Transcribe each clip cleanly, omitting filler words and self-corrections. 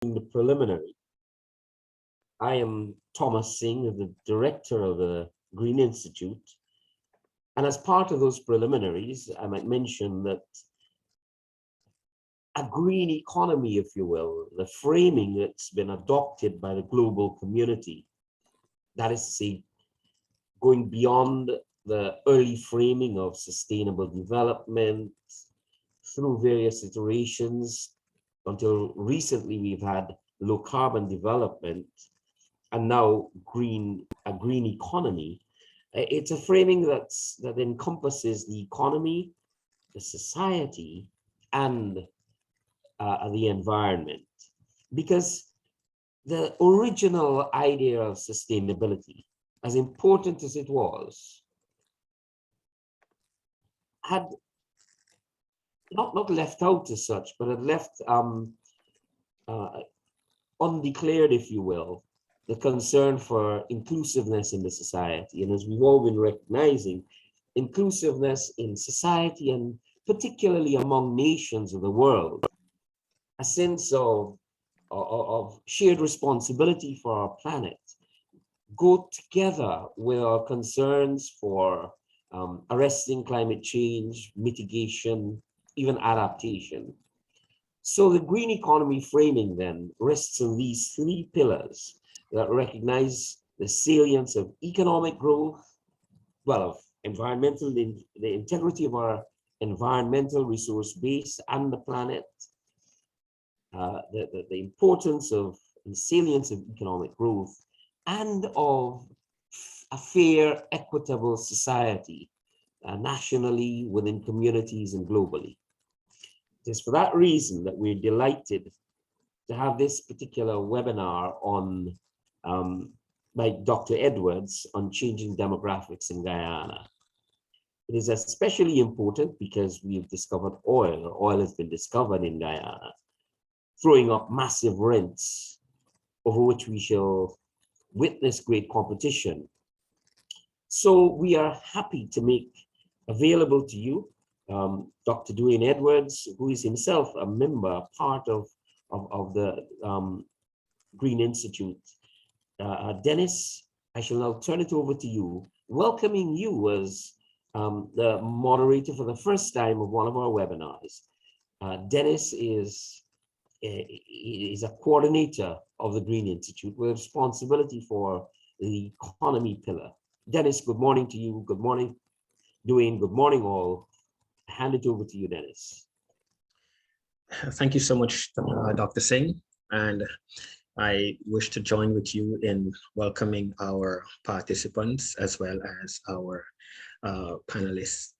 the preliminary. I am Thomas Singh, the director of the Green Institute. And as part of those preliminaries, I might mention that a green economy, if you will, the framing that's been adopted by the global community, that is to say, going beyond the early framing of sustainable development through various iterations. Until recently, we've had low carbon development and now a green economy. It's a framing that encompasses the economy, the society, and the environment. Because the original idea of sustainability, as important as it was, had not left out as such, but had left undeclared, if you will, the concern for inclusiveness in the society. And as we've all been recognizing, inclusiveness in society and particularly among nations of the world, a sense of shared responsibility for our planet, go together with our concerns for arresting climate change, mitigation, even adaptation. So the green economy framing then rests on these three pillars that recognize the salience of economic growth, well, of environmental, the integrity of our environmental resource base and the planet, the importance of and salience of economic growth, and of a fair, equitable society, nationally, within communities, and globally. It is for that reason that we're delighted to have this particular webinar on by Dr. Edwards on changing demographics in Guyana. It is especially important because we've discovered oil. Oil has been discovered in Guyana, throwing up massive rents over which we shall witness great competition. So we are happy to make available to you Dr. Duane Edwards, who is himself a member, part of the Green Institute. Dennis, I shall now turn it over to you, welcoming you as the moderator for the first time of one of our webinars. Dennis is a coordinator of the Green Institute with responsibility for the economy pillar. Dennis, good morning to you. Good morning, Duane. Good morning, all. I hand it over to you, Dennis. Thank you so much, Dr. Singh. And I wish to join with you in welcoming our participants as well as our panelists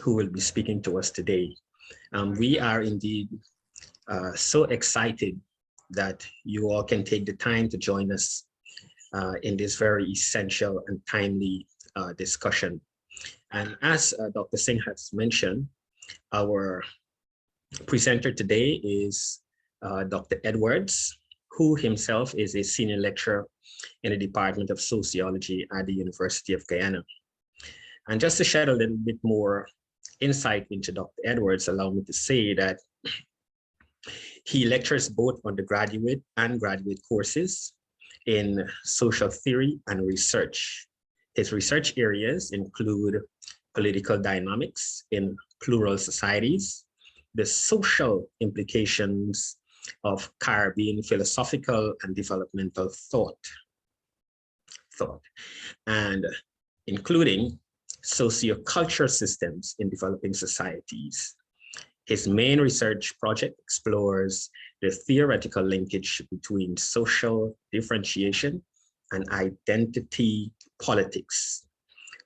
who will be speaking to us today. We are indeed so excited that you all can take the time to join us in this very essential and timely discussion. And as Dr. Singh has mentioned, our presenter today is Dr. Edwards, who himself is a senior lecturer in the Department of Sociology at the University of Guyana. And just to shed a little bit more insight into Dr. Edwards, allow me to say that he lectures both undergraduate and graduate courses in social theory and research. His research areas include political dynamics in plural societies, the social implications of Caribbean philosophical and developmental thought, and including sociocultural systems in developing societies. His main research project explores the theoretical linkage between social differentiation and identity politics.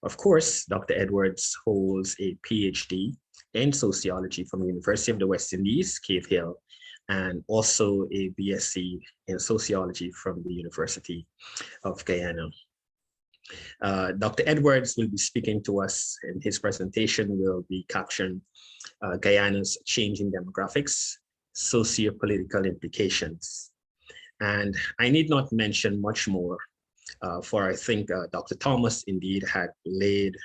Of course, Dr. Edwards holds a PhD in sociology from the University of the West Indies, Cave Hill, and also a BSc in sociology from the University of Guyana. Dr. Edwards will be speaking to us, and his presentation will be captioned Guyana's Changing Demographics, Sociopolitical Implications. And I need not mention much more, for I think Dr. Thomas indeed had laid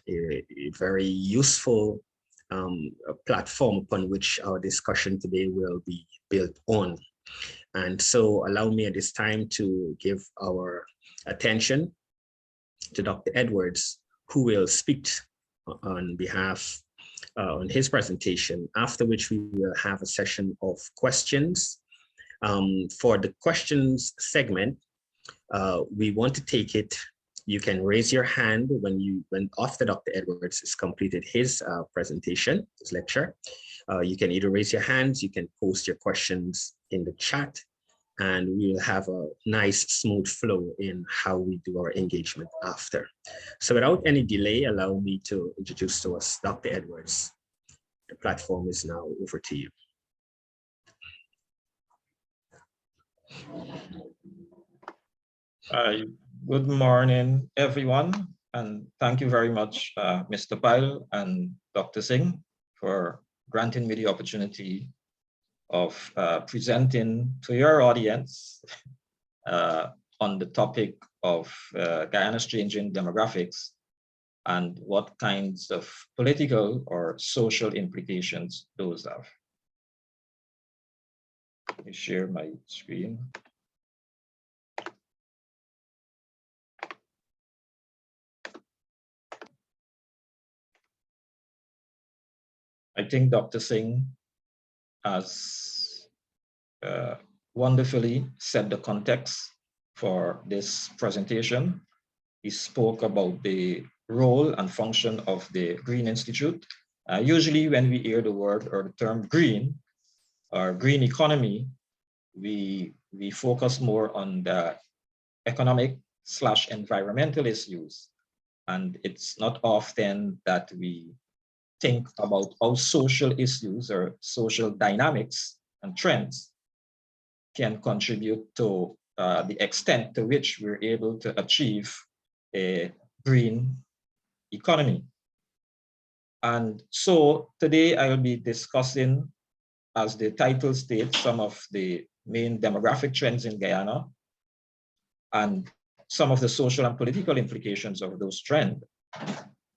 a very useful platform upon which our discussion today will be built on. And so allow me at this time to give our attention to Dr. Edwards, who will speak on behalf on his presentation, after which we will have a session of questions. For the questions segment, we want to take it. You can raise your hand when after Dr. Edwards has completed his presentation, his lecture. You can either raise your hands, you can post your questions in the chat, and we'll have a nice smooth flow in how we do our engagement after. So without any delay, allow me to introduce to us Dr. Edwards. The platform is now over to you. Good morning, everyone, and thank you very much, Mr. Pyle and Dr. Singh, for granting me the opportunity of presenting to your audience on the topic of Guyana's changing demographics and what kinds of political or social implications those have. Let me share my screen. I think Dr. Singh has wonderfully set the context for this presentation. He spoke about the role and function of the Green Institute. Usually when we hear the word or the term green or green economy, we focus more on the economic/environmental issues. And it's not often that we think about how social issues or social dynamics and trends can contribute to the extent to which we're able to achieve a green economy. And so today I will be discussing, as the title states, some of the main demographic trends in Guyana and some of the social and political implications of those trends,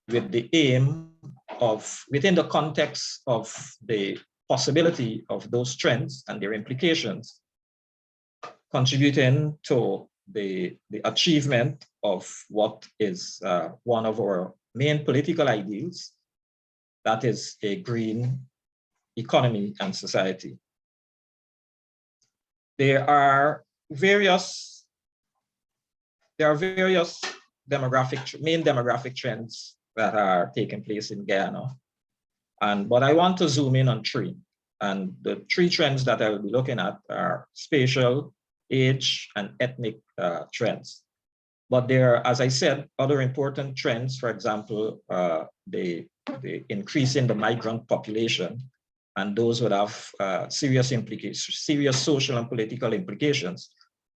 with the aim of, within the context of the possibility of those trends and their implications, contributing to the achievement of what is one of our main political ideals, that is a green economy and society. There are various main demographic trends that are taking place in Guyana. But I want to zoom in on three. And the three trends that I will be looking at are spatial, age, and ethnic trends. But there are, as I said, other important trends, for example, the increase in the migrant population, and those would have serious implications, serious social and political implications.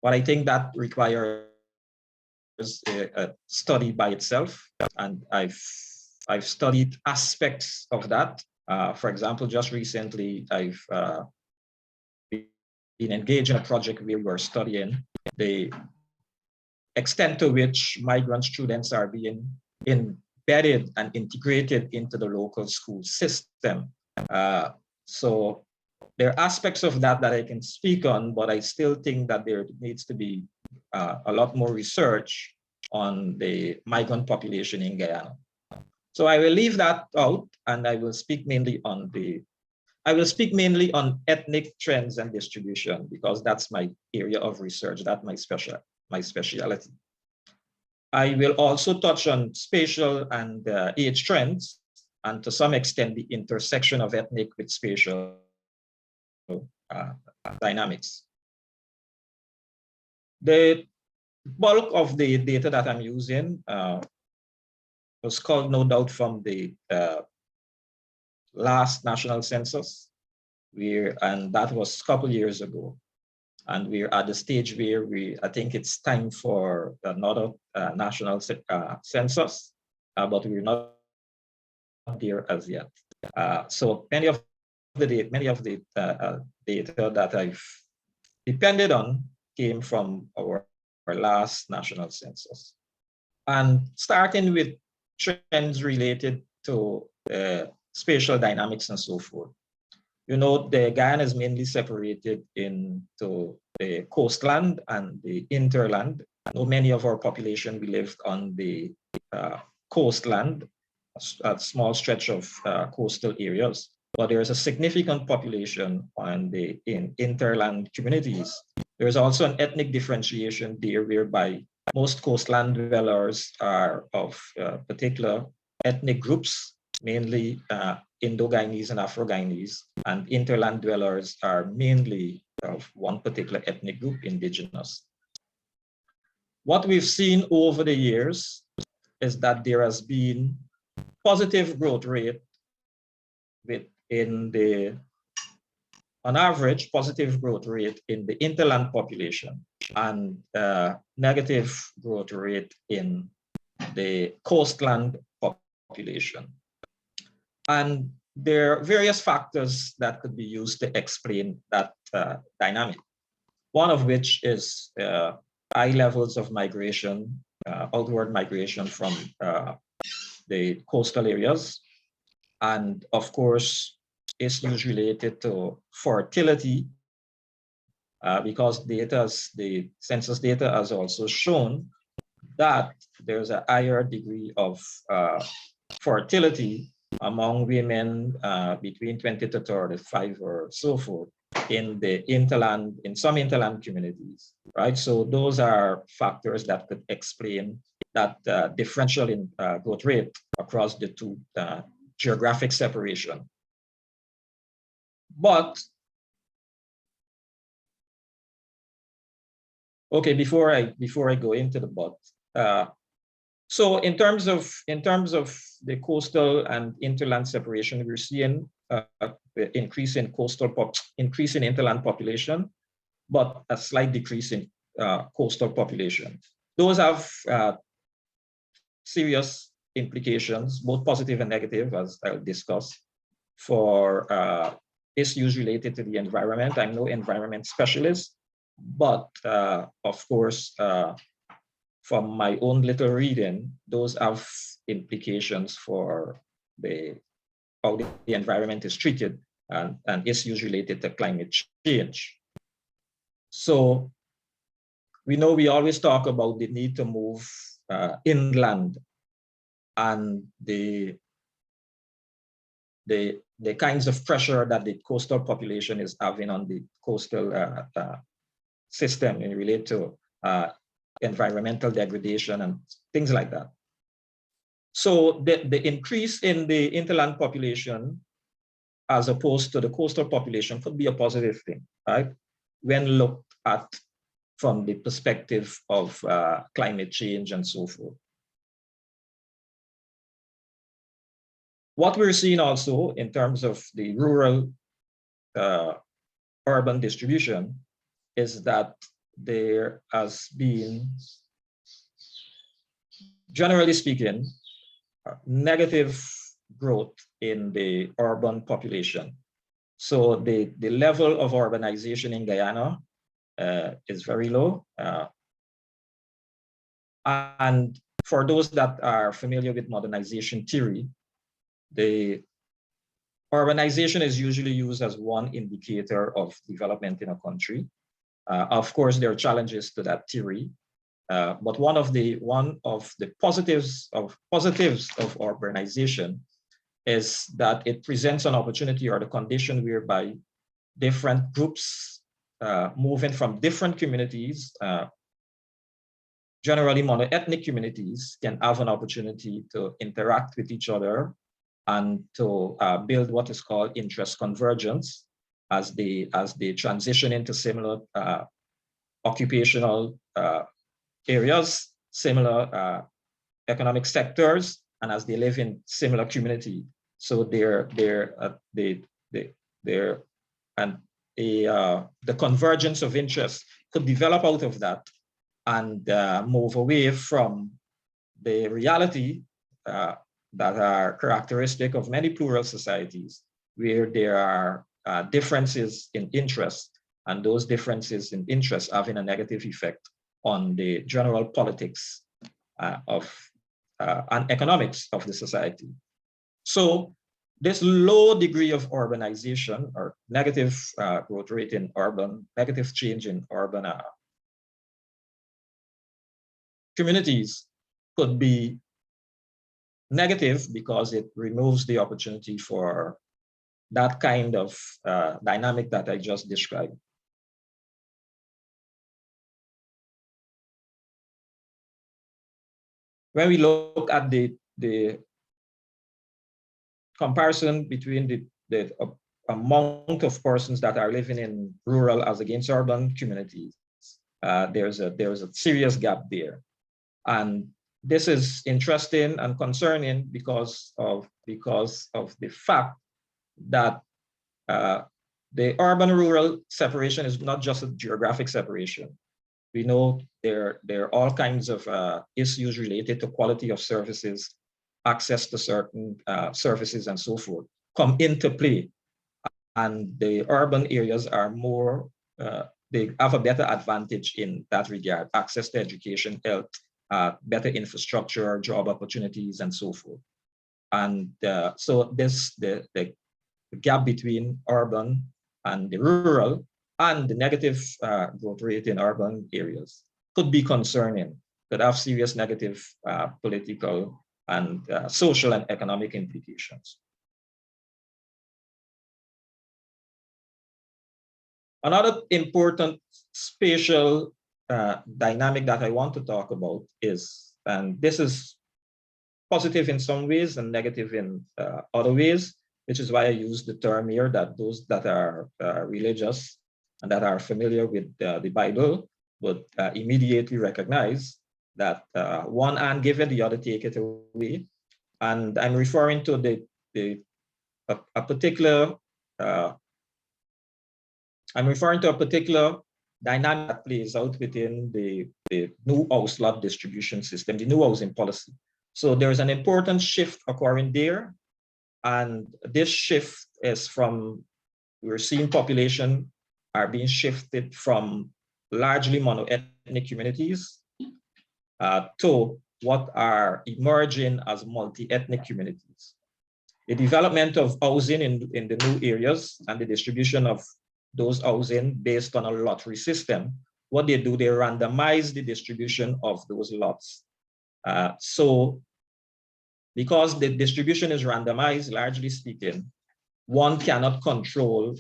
But I think that requires a study by itself, and I've studied aspects of that. For example, just recently, I've been engaged in a project where we were studying the extent to which migrant students are being embedded and integrated into the local school system. So there are aspects of that that I can speak on, but I still think that there needs to be a lot more research on the migrant population in Guyana. So I will leave that out, and I will speak mainly on ethnic trends and distribution, because that's my area of research, that's my specialty. I will also touch on spatial and age trends, and to some extent the intersection of ethnic with spatial dynamics. The bulk of the data that I'm using was culled, no doubt, from the last national census, and that was a couple years ago. And we're at the stage where I think it's time for another national census, but we're not there as yet. So many of the data that I've depended on came from our last national census. And starting with trends related to spatial dynamics and so forth. You know, the Guyana is mainly separated into the coastland and the interland. I know many of our population, we lived on the coastland, a small stretch of coastal areas, but there is a significant population in interland communities. There's also an ethnic differentiation there whereby most coastland dwellers are of particular ethnic groups, mainly Indo-Guyanese and Afro-Guyanese, and interland dwellers are mainly of one particular ethnic group, Indigenous. What we've seen over the years is that there has been positive growth rate on average, positive growth rate in the interland population and negative growth rate in the coastland population. And there are various factors that could be used to explain that dynamic. One of which is high levels of migration, outward migration from the coastal areas. And of course, issues related to fertility, because the census data has also shown that there's a higher degree of fertility among women between 20 to 35 or so forth in some interland communities, right? So those are factors that could explain that differential in growth rate across the two geographic separation. But okay, before I go into the but, so in terms of the coastal and interland separation, we're seeing increase in interland population, but a slight decrease in coastal population. Those have serious implications, both positive and negative, as I'll discuss, for issues related to the environment. I'm no environment specialist, but of course, from my own little reading, those have implications for how the environment is treated and issues related to climate change. So we know we always talk about the need to move inland and the kinds of pressure that the coastal population is having on the coastal system in relate to environmental degradation and things like that. So the increase in the interland population as opposed to the coastal population could be a positive thing, right? When looked at from the perspective of climate change and so forth. What we're seeing also in terms of the rural urban distribution is that there has been, generally speaking, negative growth in the urban population. So the level of urbanization in Guyana is very low. And for those that are familiar with modernization theory, the urbanization is usually used as one indicator of development in a country. Of course, there are challenges to that theory, but one of the positives of urbanization is that it presents an opportunity or the condition whereby different groups moving from different communities, generally monoethnic communities, can have an opportunity to interact with each other and to build what is called interest convergence as they transition into similar occupational areas, similar economic sectors, and as they live in similar community. So the convergence of interest could develop out of that and move away from the reality that are characteristic of many plural societies, where there are differences in interest, and those differences in interest having a negative effect on the general politics and economics of the society. So this low degree of urbanization or negative growth rate in urban, negative change in urban communities could be negative because it removes the opportunity for that kind of dynamic that I just described. When we look at the comparison between the amount of persons that are living in rural as against urban communities, there's a serious gap there. And this is interesting and concerning because of the fact that the urban-rural separation is not just a geographic separation. We know there are all kinds of issues related to quality of services, access to certain services, and so forth come into play. And the urban areas are more, they have a better advantage in that regard, access to education, health, better infrastructure, job opportunities, and so forth. And so the gap between urban and the rural and the negative growth rate in urban areas could be concerning, could have serious negative political and social and economic implications. Another important spatial dynamic that I want to talk about is, and this is positive in some ways and negative in other ways, which is why I use the term here that those that are religious and that are familiar with the Bible would immediately recognize that one hand give it, the other take it away. And I'm referring to a particular dynamic that plays out within the new house lot distribution system, the new housing policy. So there's an important shift occurring there. And this shift is from, we're seeing population are being shifted from largely monoethnic communities to what are emerging as multi-ethnic communities. The development of housing in the new areas and the distribution of those housing based on a lottery system, what they do, they randomize the distribution of those lots. So because the distribution is randomized, largely speaking, one cannot control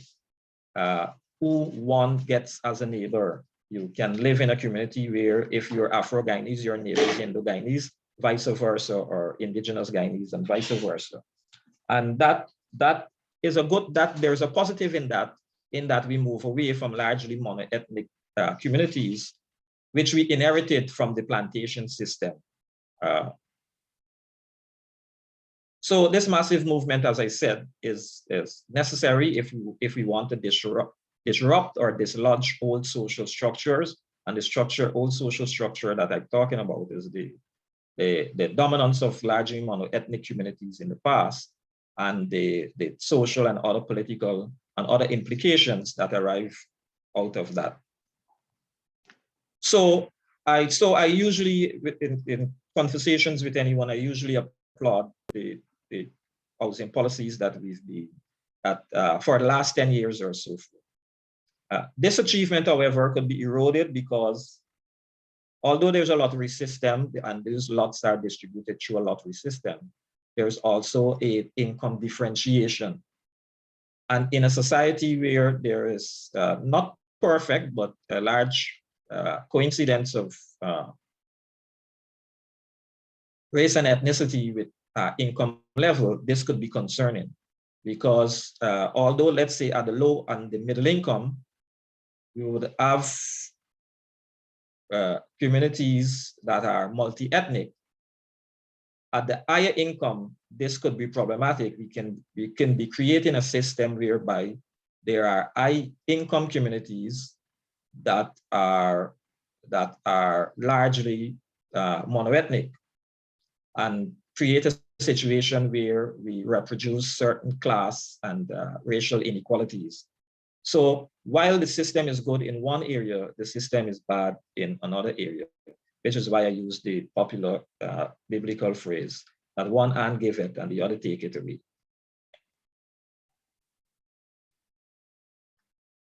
who one gets as a neighbor. You can live in a community where if you're Afro-Guyanese, your neighbor is Indo-Guyanese, vice versa, or Indigenous Guyanese and vice versa. And that is a good, that there's a positive in that we move away from largely monoethnic communities, which we inherited from the plantation system. So this massive movement, as I said, is necessary if we want to disrupt or dislodge old social structures. And the old social structure that I'm talking about is the dominance of largely monoethnic communities in the past, and the social and other political and other implications that arrive out of that. So I usually, in conversations with anyone, I usually applaud the housing policies that we've been at for the last 10 years or so. This achievement, however, could be eroded because although there's a lottery system and those lots are distributed through a lottery system, there's also an income differentiation. And in a society where there is not perfect, but a large coincidence of race and ethnicity with income level, this could be concerning because although, let's say, at the low and the middle income, we would have communities that are multi-ethnic. At the higher income, this could be problematic. We can be creating a system whereby there are high income communities that are largely monoethnic, and create a situation where we reproduce certain class and racial inequalities. So while the system is good in one area, the system is bad in another area, which is why I use the popular biblical phrase that one hand give it and the other take it away.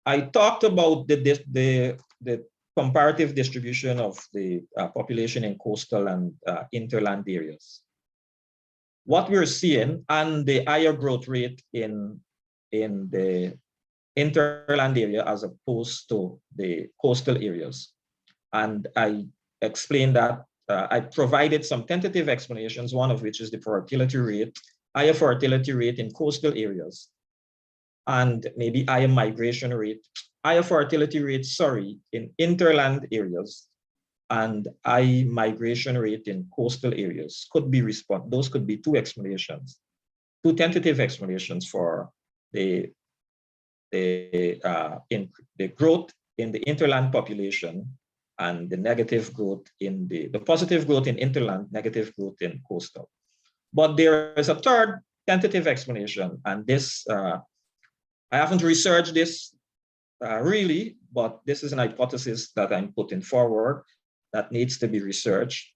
I talked about the comparative distribution of the population in coastal and interland areas. What we're seeing and the higher growth rate in the interland area as opposed to the coastal areas. And I explained that I provided some tentative explanations, one of which is the fertility rate, higher fertility rate in coastal areas, and maybe higher migration rate, higher fertility rate, in interland areas, and high migration rate in coastal areas could be those could be two explanations, two tentative explanations for the growth in the interland population and the negative growth in the positive growth in interland, negative growth in coastal. But there is a third tentative explanation, and this, I haven't researched this really, but this is an hypothesis that I'm putting forward that needs to be researched.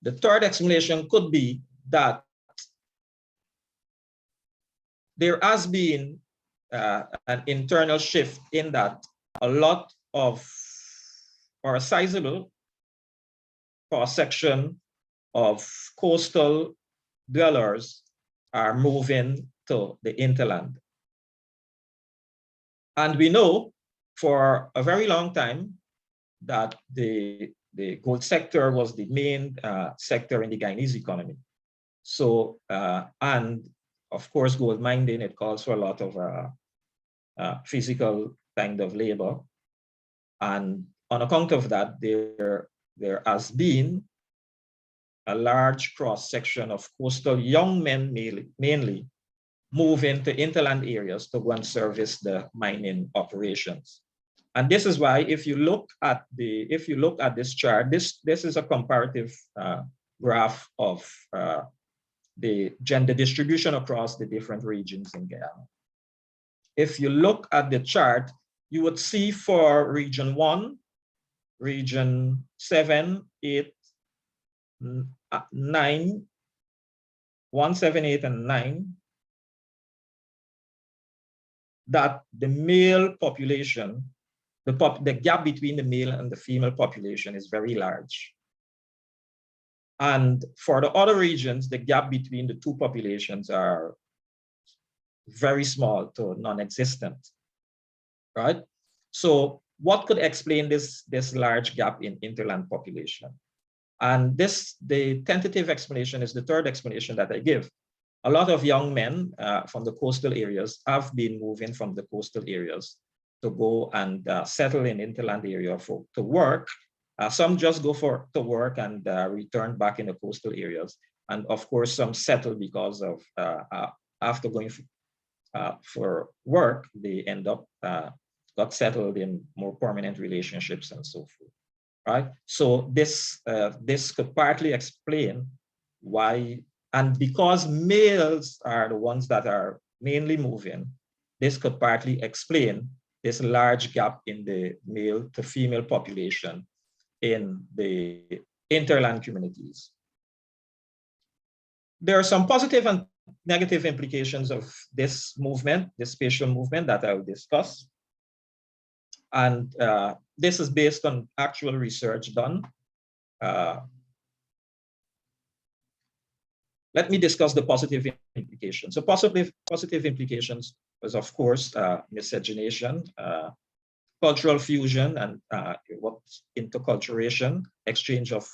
The third explanation could be that there has been an internal shift in that a lot of, or a sizable cross-section of coastal dwellers are moving to the hinterland. And we know for a very long time that the gold sector was the main sector in the Guyanese economy. So, and of course, gold mining, it calls for a lot of physical kind of labor. And on account of that, there has been a large cross-section of coastal young men mainly move into interland areas to go and service the mining operations. And this is why, if you look at this chart, this is a comparative graph of the gender distribution across the different regions in Guyana. If you look at the chart, you would see for region 1, region 7, 8, 9, 1, 7, 8, and 9, that the male population, the gap between the male and the female population is very large. And for the other regions, the gap between the two populations are very small to non-existent, right? So what could explain this large gap in interland population? And the tentative explanation is the third explanation that I give. A lot of young men from the coastal areas have been moving from the coastal areas to go and settle in interland area to work. Some just go to work and return back in the coastal areas. And of course, some settle because of, after going for work, they end up got settled in more permanent relationships and so forth, right? So this could partly explain why, and because males are the ones that are mainly moving, this could partly explain this large gap in the male to female population in the interland communities. There are some positive and negative implications of this movement, this spatial movement that I will discuss. And this is based on actual research done. Let me discuss the positive implications. So positive implications is, of course, miscegenation, cultural fusion, and what's interculturation, exchange of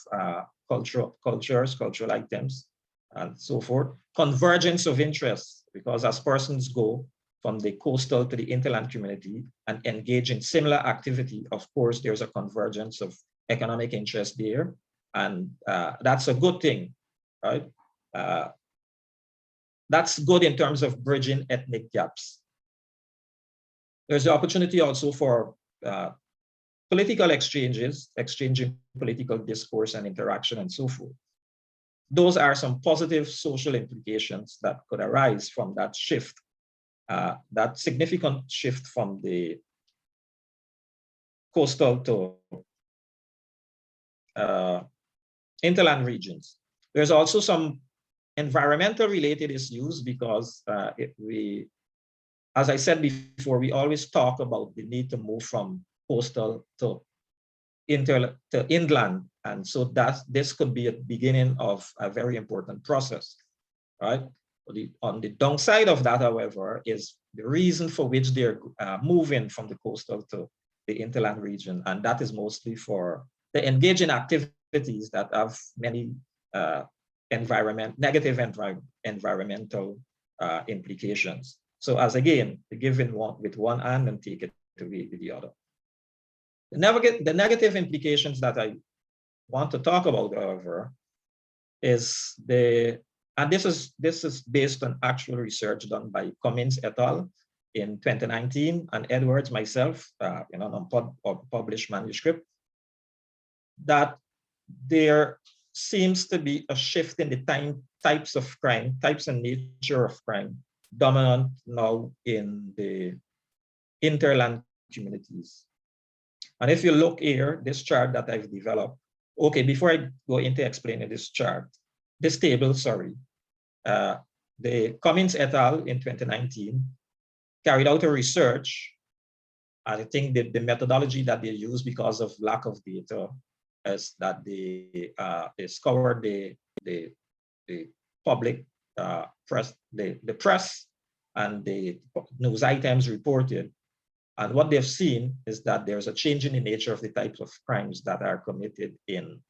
cultures, cultural items, and so forth. Convergence of interests, because as persons go from the coastal to the interland community and engage in similar activity, of course, there's a convergence of economic interest there. And that's a good thing, right? That's good in terms of bridging ethnic gaps. There's the opportunity also for political exchanges, exchanging political discourse and interaction and so forth. Those are some positive social implications that could arise from that shift, that significant shift from the coastal to interland regions. There's also some environmental related issues because as I said before, we always talk about the need to move from coastal to inland. And so this could be a beginning of a very important process, right? On the downside of that, however, is the reason for which they're moving from the coastal to the hinterland region. And that is mostly for the engaging activities that have many negative environmental implications. So as again, to give in with one hand and take it away with the other. The negative implications that I want to talk about, however, is and this is based on actual research done by Cummins et al. In 2019, and Edwards, myself, in an unpublished manuscript, that there seems to be a shift in the types of crime, types and nature of crime, dominant now in the hinterland communities. And if you look here, this chart that I've developed, okay, before I go into explaining this chart, this table, sorry, the Cummins et al. In 2019 carried out a research. I think that the methodology that they use because of lack of data is that they scoured the public press, the press and the news items reported. And what they've seen is that there's a change in the nature of the types of crimes that are committed in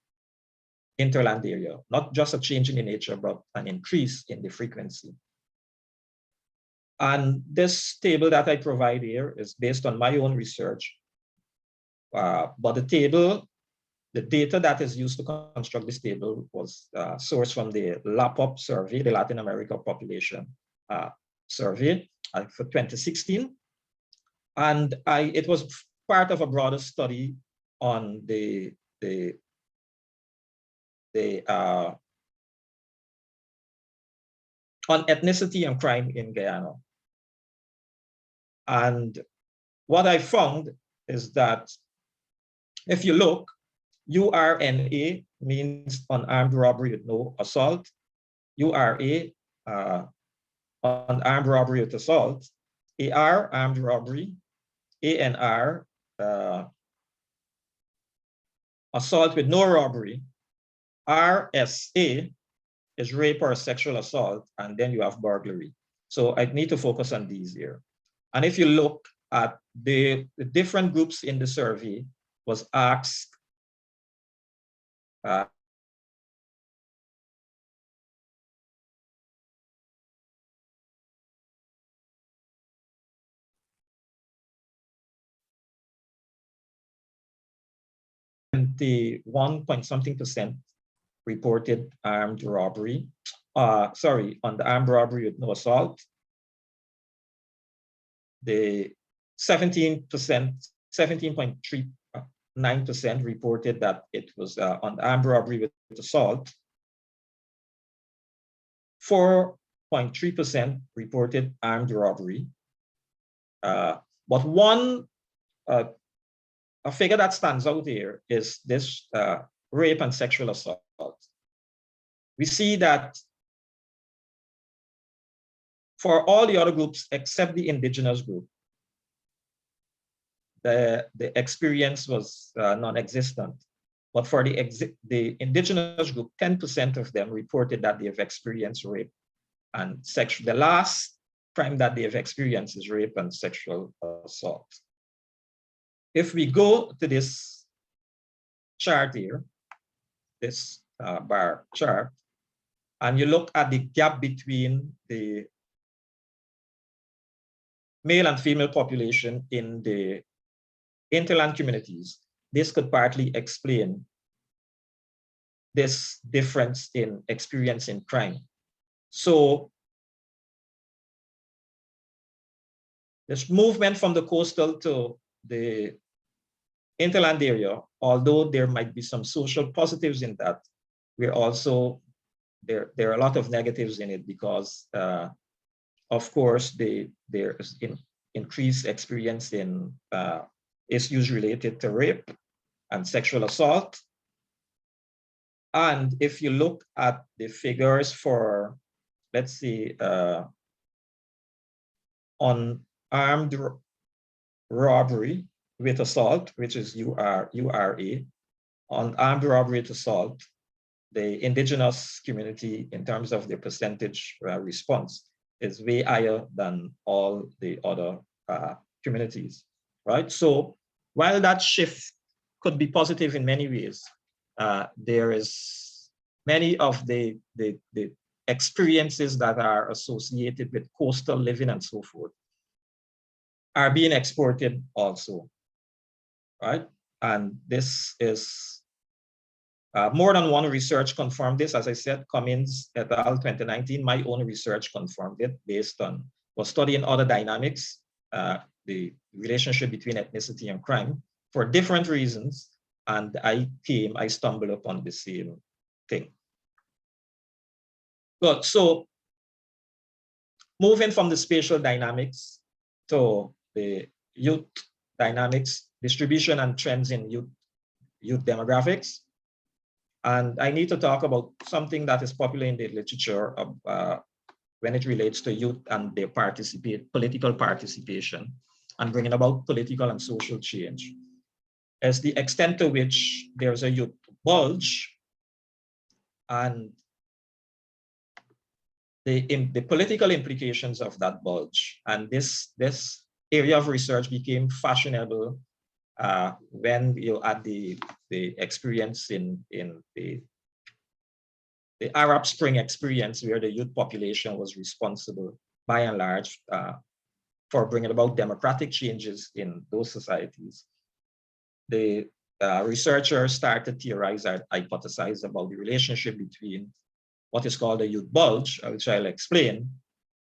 hinterland area, not just a change in the nature, but an increase in the frequency. And this table that I provide here is based on my own research, but the data that is used to construct this table was sourced from the LAPOP survey, the Latin America Population Survey for 2016. And it was part of a broader study on on ethnicity and crime in Guyana. And what I found is that if you look, URNA means unarmed robbery with no assault. URA, unarmed robbery with assault. AR, armed robbery. ANR, assault with no robbery. RSA is rape or sexual assault, and then you have burglary. So I need to focus on these here. And if you look at the different groups in the survey was asked the 1-point-something% reported armed robbery. Sorry, on the armed robbery with no assault. The 17.39% reported that it was on the armed robbery with assault. 4.3% reported armed robbery. But a figure that stands out here is this rape and sexual assault. We see that for all the other groups except the indigenous group, the experience was non-existent. But for the indigenous group, 10% of them reported that they have experienced rape and sexual. The last crime that they have experienced is rape and sexual assault. If we go to this chart here, this bar chart, and you look at the gap between the male and female population in the hinterland communities, this could partly explain this difference in experience in crime. So this movement from the coastal to the hinterland area, although there might be some social positives in that, we're also, there are a lot of negatives in it because, of course, there is increased experience in issues related to rape and sexual assault. And if you look at the figures for, let's see, on armed robbery with assault, which is URA. On armed robbery with assault, the indigenous community, in terms of their percentage response, is way higher than all the other communities, right? So while that shift could be positive in many ways, there is many of the experiences that are associated with coastal living and so forth are being exported also, right? And this is more than one research confirmed this. As I said, Cummins et al. 2019, my own research confirmed it based on, was studying other dynamics, the relationship between ethnicity and crime for different reasons. And I stumbled upon the same thing. Good, so moving from the spatial dynamics to the youth dynamics, distribution and trends in youth demographics. And I need to talk about something that is popular in the literature when it relates to youth and their political participation and bringing about political and social change, as the extent to which there's a youth bulge and the political implications of that bulge. And this area of research became fashionable when you had the experience in the Arab Spring experience, where the youth population was responsible by and large for bringing about democratic changes in those societies. The researchers started to theorize and hypothesize about the relationship between what is called the youth bulge, which I'll explain,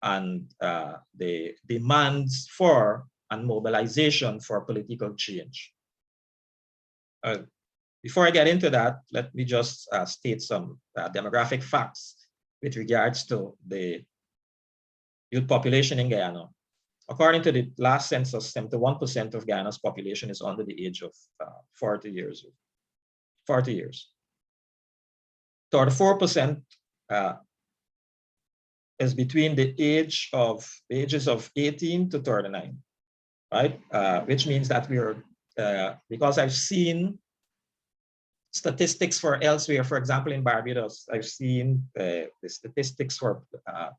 and the demands for and mobilization for political change. Before I get into that, let me just state some demographic facts with regards to the youth population in Guyana. According to the last census, 71% of Guyana's population is under the age of 40 years. 34% is between the ages of 18 to 39, right? Which means that we're, because I've seen statistics for elsewhere, for example, in Barbados, I've seen the statistics for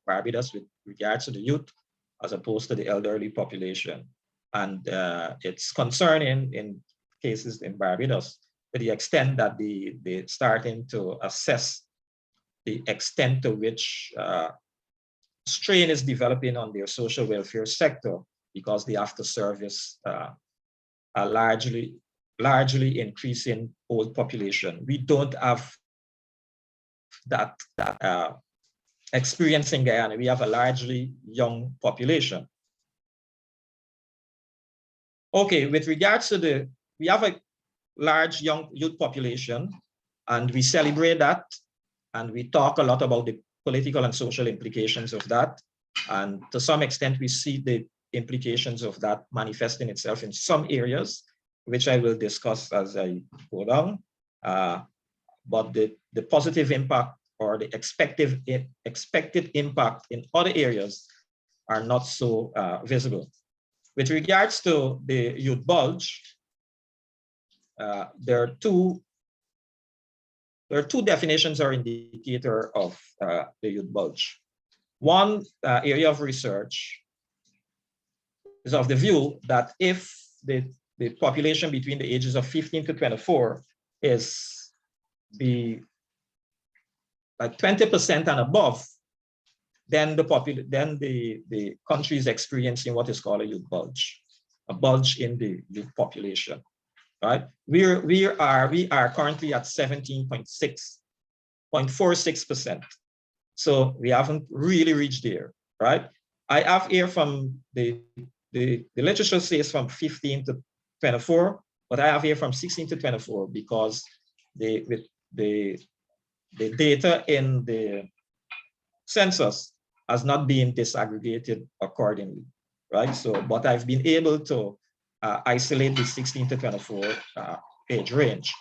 Barbados with regards to the youth as opposed to the elderly population. And it's concerning in cases in Barbados to the extent that they're starting to assess the extent to which strain is developing on their social welfare sector, because the after service are largely increasing old population. We don't have that experience in Guyana. We have a largely young population. Okay, with regards to we have a large young youth population, and we celebrate that, and we talk a lot about the political and social implications of that. And to some extent, we see the implications of that manifesting itself in some areas, which I will discuss as I go down. But the positive impact or the expected impact in other areas are not so visible. With regards to the youth bulge, there are two definitions or indicator of the youth bulge. One area of research is of the view that if the population between the ages of 15 to 24 is like 20% and above, then the country is experiencing what is called a youth bulge, a bulge in the youth population, right? We are currently at 17.46%. So we haven't really reached there, right? I have here from the literature says from 15 to 24, but I have here from 16 to 24 because the data in the census has not been disaggregated accordingly, right? So, but I've been able to isolate the 16 to 24 age range,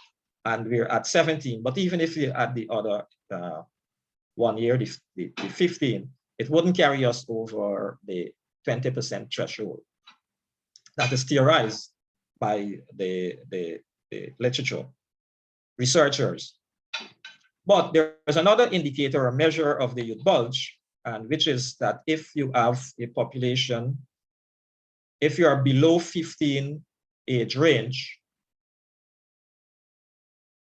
and we're at 17. But even if we add the other 1 year, the 15, it wouldn't carry us over the 20% threshold. that is theorized by the literature researchers. But there's another indicator or measure of the youth bulge, and which is that if you have a population, if you are below 15 age range,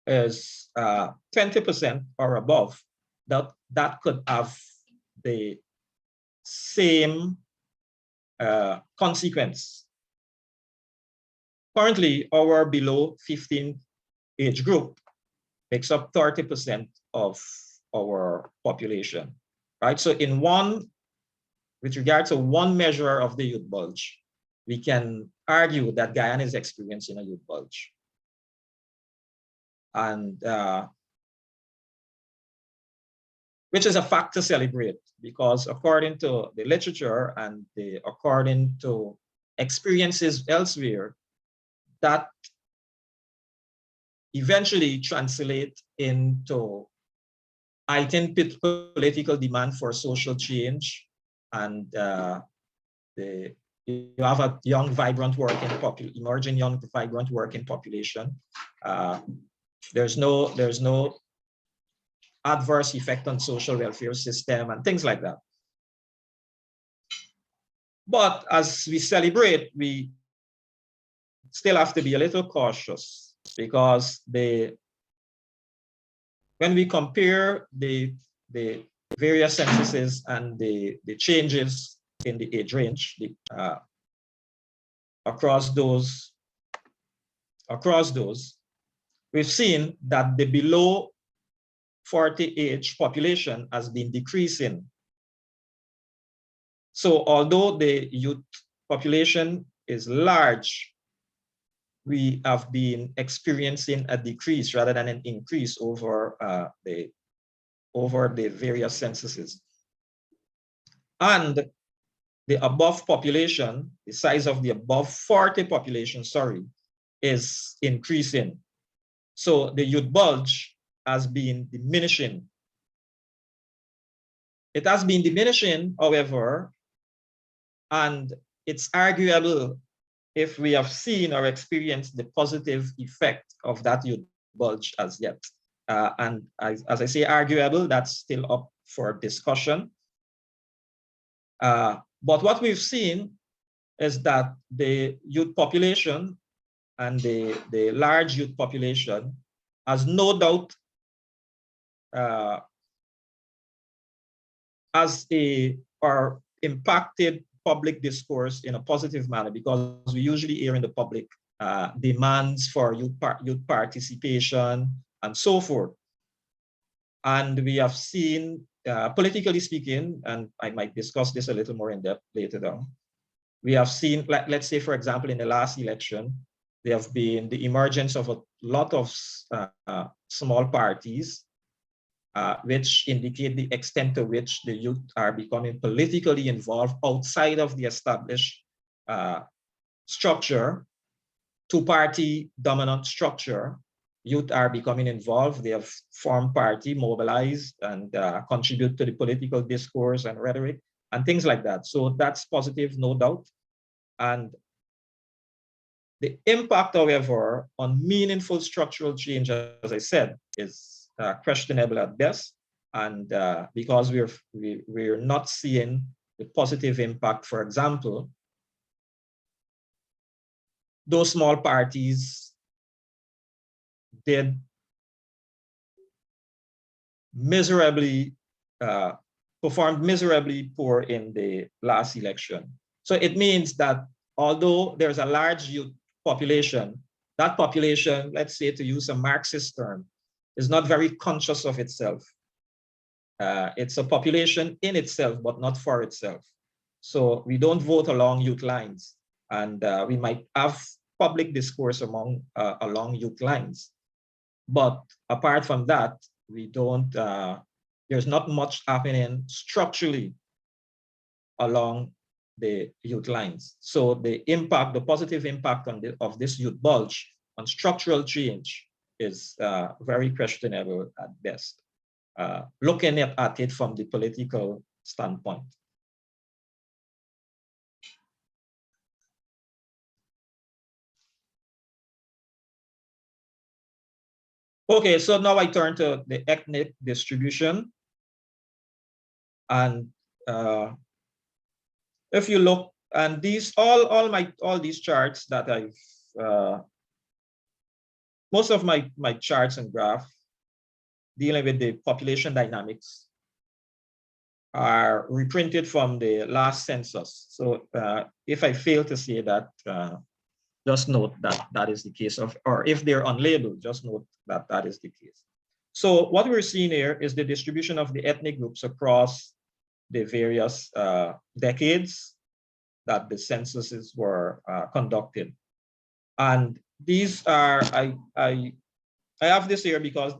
is 20% or above, that could have the same consequence. Currently, our below 15 age group makes up 30% of our population, right? So with regard to one measure of the youth bulge, we can argue that Guyana is experiencing a youth bulge. And which is a fact to celebrate, because according to the literature and according to experiences elsewhere, that eventually translate into heightened political demand for social change, and you have a young, vibrant emerging young, vibrant working population. There's no adverse effect on social welfare system and things like that. But as we celebrate, we still have to be a little cautious, because when we compare the various censuses and the changes in the age range across those, we've seen that the below 40 age population has been decreasing. So although the youth population is large, we have been experiencing a decrease rather than an increase over the various censuses. And the above population, the size of the above 40 population, is increasing. So the youth bulge has been diminishing. It has been diminishing, however, and it's arguable if we have seen or experienced the positive effect of that youth bulge as yet. And as I say, arguable, that's still up for discussion. But what we've seen is that the youth population and the large youth population has no doubt or impacted public discourse in a positive manner, because we usually hear in the public demands for youth participation and so forth. And we have seen, politically speaking, and I might discuss this a little more in depth later on, we have seen, let's say, for example, in the last election, there have been the emergence of a lot of small parties, which indicate the extent to which the youth are becoming politically involved outside of the established structure, two-party dominant structure. Youth are becoming involved. They have formed party, mobilized, and contribute to the political discourse and rhetoric and things like that. So that's positive, no doubt. And the impact, however, on meaningful structural change, as I said, is questionable at best. And because we're not seeing the positive impact, for example, those small parties did miserably, performed miserably poor in the last election. So it means that although there's a large youth population, that population, let's say to use a Marxist term, is not very conscious of itself. It's a population in itself, but not for itself. So we don't vote along youth lines, and we might have public discourse along youth lines. But apart from that, we don't, there's not much happening structurally along the youth lines. So the impact, the positive impact of this youth bulge on structural change is very questionable at best, looking at it from the political standpoint. Okay, so now I turn to the ethnic distribution. And if you look, and these all these charts that I've most of my charts and graph dealing with the population dynamics are reprinted from the last census. So if I fail to say that, just note that that is the case of, or if they're unlabeled, just note that that is the case. So what we're seeing here is the distribution of the ethnic groups across the various decades that the censuses were conducted. And these are, I have this here because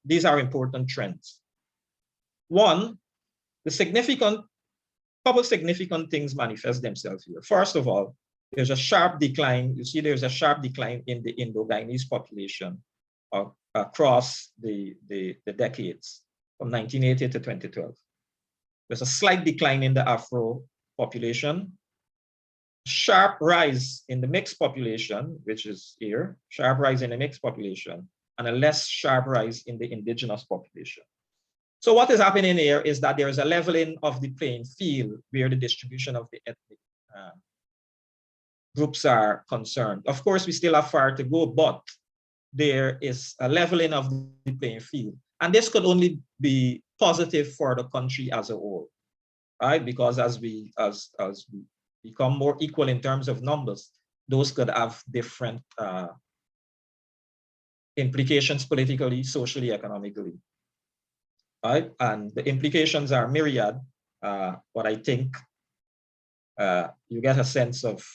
these are important trends. One, couple significant things manifest themselves here. First of all, there's a sharp decline. You see there's a sharp decline in the Indo-Guyanese population across the decades from 1980 to 2012. There's a slight decline in the Afro population, sharp rise in the mixed population, which is here, sharp rise in the mixed population, and a less sharp rise in the indigenous population. So what is happening here is that there is a leveling of the playing field where the distribution of the ethnic groups are concerned. Of course, we still have far to go, but there is a leveling of the playing field. And this could only be positive for the country as a whole, right? Because as we become more equal in terms of numbers, those could have different implications politically, socially, economically, right? And the implications are myriad, but I think you get a sense of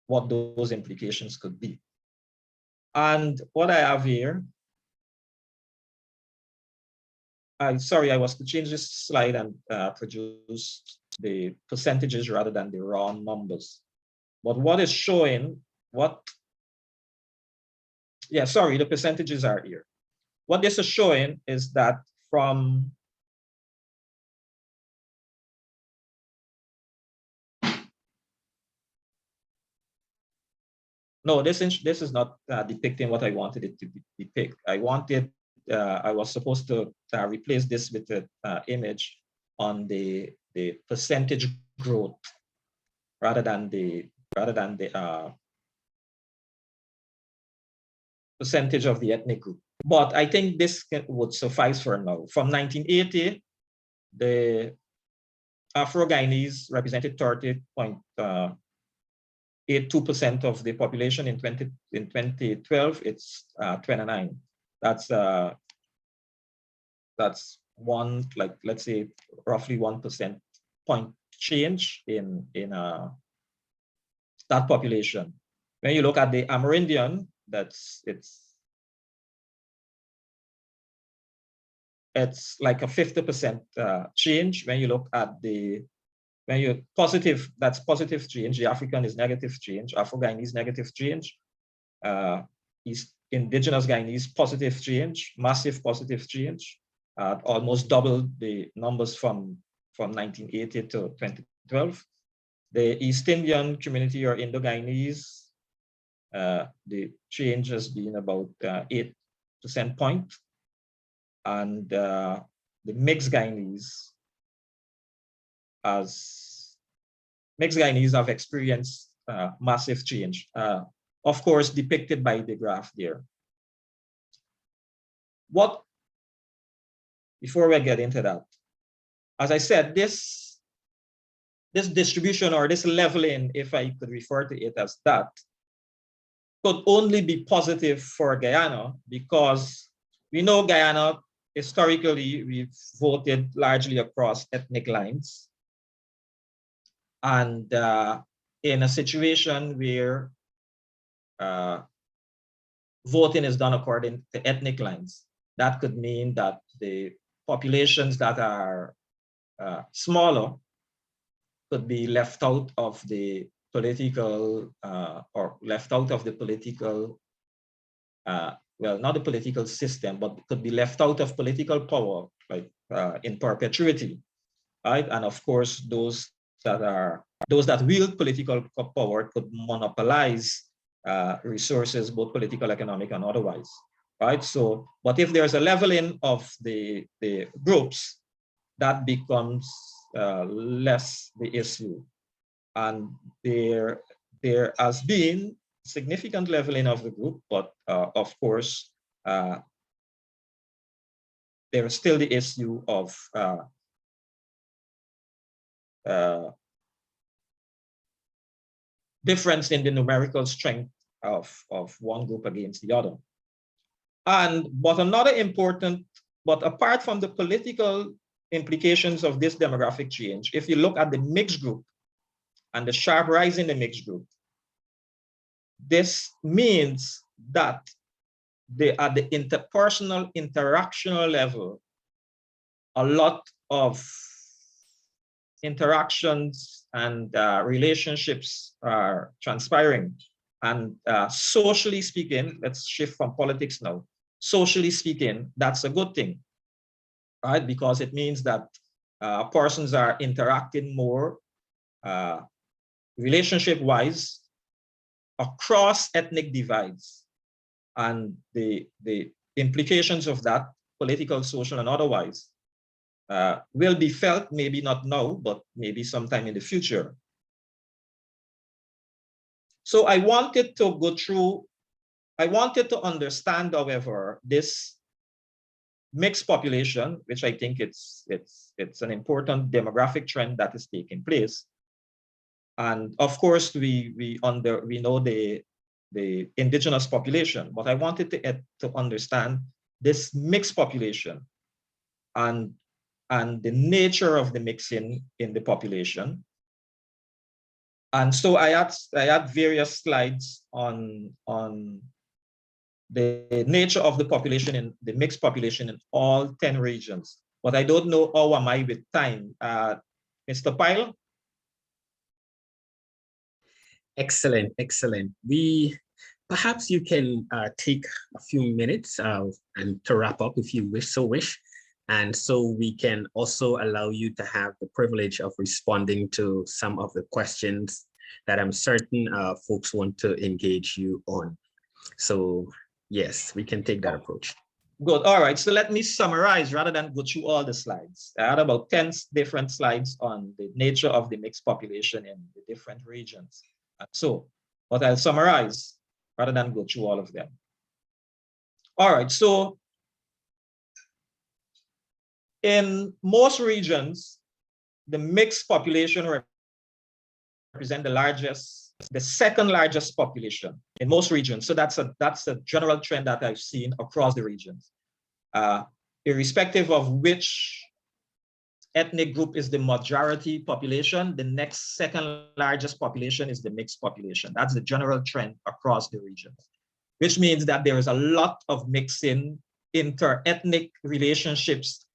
what those implications could be. And what I have here, sorry, I was to change this slide and produce the percentages rather than the raw numbers. But what is showing, the percentages are here. What this is showing is that from no, this is not depicting what I wanted it to depict. I was supposed to replace this with the image on the percentage growth rather than the percentage of the ethnic group. But I think this would suffice for now. From 1980, the Afro-Guyanese represented 30.82% of the population. In 2012, it's 29. That's one, like, let's say roughly 1% point change in that population. When you look at the Amerindian, it's like a 50% change. When you look at positive, that's positive change. The African is negative change. Afro-Guyanese negative change. Indigenous Guyanese positive change, massive positive change, almost double the numbers from 1980 to 2012. The East Indian community or Indo-Guyanese, the change has been about 8% point. And the mixed Guyanese have experienced massive change, of course, depicted by the graph there. Before we get into that, as I said, this distribution or this leveling, if I could refer to it as that, could only be positive for Guyana because we know Guyana, historically, we've voted largely across ethnic lines. And in a situation where voting is done according to ethnic lines, that could mean that the populations that are smaller could be left out of the political, or left out of the political, well, not the political system, but could be left out of political power, like in perpetuity, right? And of course, those that wield political power could monopolize resources, both political, economic, and otherwise. right? So, but if there's a leveling of the groups, that becomes less the issue. And there has been significant leveling of the group, but of course, there is still the issue of difference in the numerical strength of one group against the other. But another important, but apart from the political implications of this demographic change, if you look at the mixed group and the sharp rise in the mixed group, this means that at the interpersonal, interactional level, a lot of interactions and relationships are transpiring. And socially speaking, let's shift from politics now. Socially speaking, that's a good thing, right? Because it means that persons are interacting more relationship-wise across ethnic divides. And the implications of that, political, social, and otherwise, will be felt, maybe not now, but maybe sometime in the future. So I wanted to go through, I wanted to understand, however, this mixed population, which I think it's an important demographic trend that is taking place. And of course, we know the indigenous population, but I wanted to understand this mixed population and the nature of the mixing in the population. And so I had various slides on the nature of the population in the mixed population in all 10 regions. But I don't know how am I with time. Mr. Pyle? Excellent, excellent. Perhaps you can take a few minutes and to wrap up if you wish. And so we can also allow you to have the privilege of responding to some of the questions that I'm certain folks want to engage you on. So yes, we can take that approach. Good. All right. So let me summarize rather than go through all the slides. I had about 10 different slides on the nature of the mixed population in the different regions. And so, but I'll summarize rather than go through all of them. All right. So in most regions, the mixed population represent the second largest population in most regions. So that's a general trend that I've seen across the regions. Irrespective of which ethnic group is the majority population, the next second largest population is the mixed population. That's the general trend across the regions, which means that there is a lot of mixing inter-ethnic relationships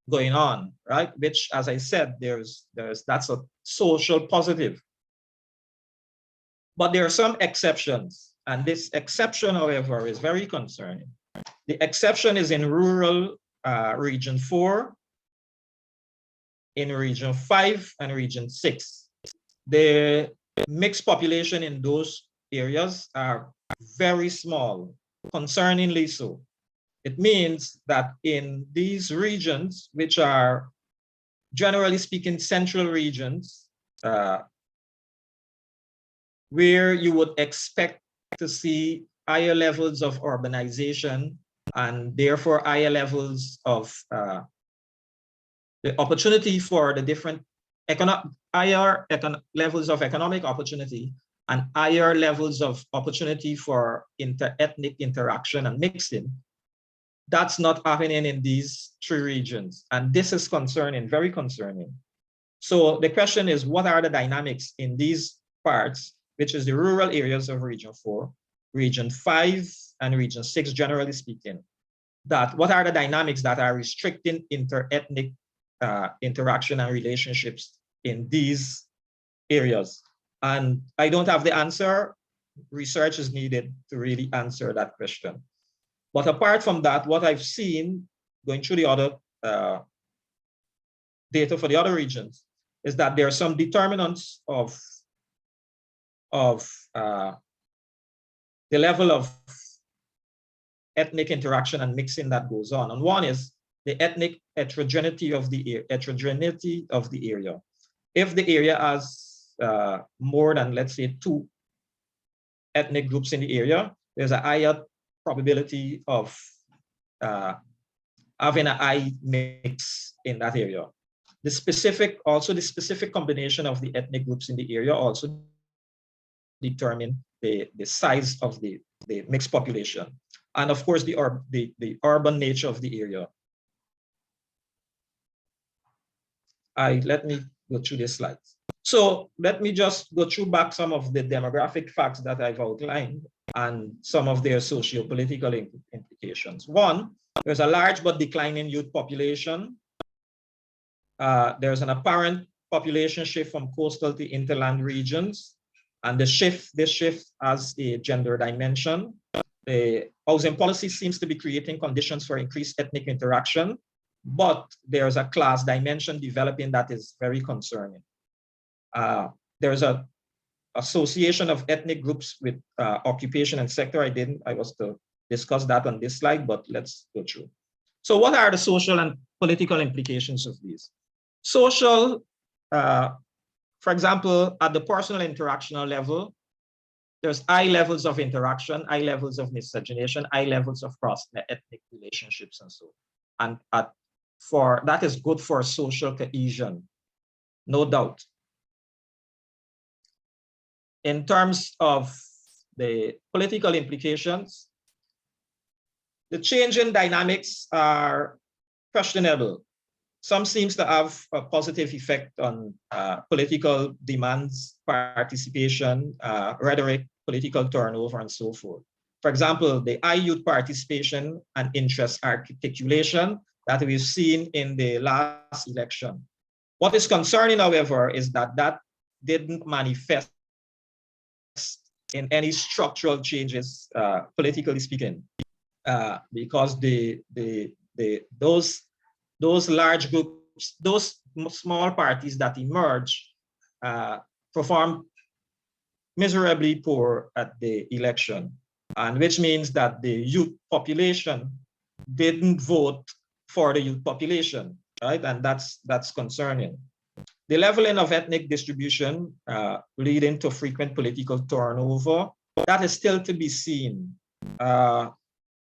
going on, right? Which, as I said, that's a social positive. But there are some exceptions, and this exception, however, is very concerning. The exception is in rural region 4, in region 5, and region 6. The mixed population in those areas are very small, concerningly so. It means that in these regions, which are generally speaking central regions, where you would expect to see higher levels of urbanization and therefore higher levels of the opportunity for the different levels of economic opportunity and higher levels of opportunity for inter-ethnic interaction and mixing. That's not happening in these 3 regions. And this is concerning, very concerning. So the question is, what are the dynamics in these parts, which is the rural areas of region 4, region 5, and region 6, generally speaking? What are the dynamics that are restricting inter-ethnic interaction and relationships in these areas? And I don't have the answer. Research is needed to really answer that question. But apart from that, what I've seen going through the other data for the other regions is that there are some determinants of the level of ethnic interaction and mixing that goes on. And one is the ethnic heterogeneity of the area. If the area has more than, let's say, 2 ethnic groups in the area, there's a higher probability of having a high mix in that area. The specific combination of the ethnic groups in the area also determine the size of the mixed population. And of course, the urban nature of the area. Let me go through this slide. So let me just go through back some of the demographic facts that I've outlined and some of their socio-political implications. One, there's a large but declining youth population. There's an apparent population shift from coastal to interland regions. And this shift has a gender dimension. The housing policy seems to be creating conditions for increased ethnic interaction, but there's a class dimension developing that is very concerning. There's an association of ethnic groups with occupation and sector. I was to discuss that on this slide, but let's go through. So what are the social and political implications of these? Social, for example, at the personal interactional level, there's high levels of interaction, high levels of miscegenation, high levels of cross-ethnic relationships and so on. And that is good for social cohesion, no doubt. In terms of the political implications, the change in dynamics are questionable. Some seems to have a positive effect on political demands, participation, rhetoric, political turnover, and so forth. For example, the high youth participation and interest articulation that we've seen in the last election. What is concerning, however, is that that didn't manifest in any structural changes, politically speaking, because those large groups, those small parties that emerge, perform miserably poor at the election, and which means that the youth population didn't vote for the youth population, right? And that's concerning. The leveling of ethnic distribution leading to frequent political turnover, that is still to be seen.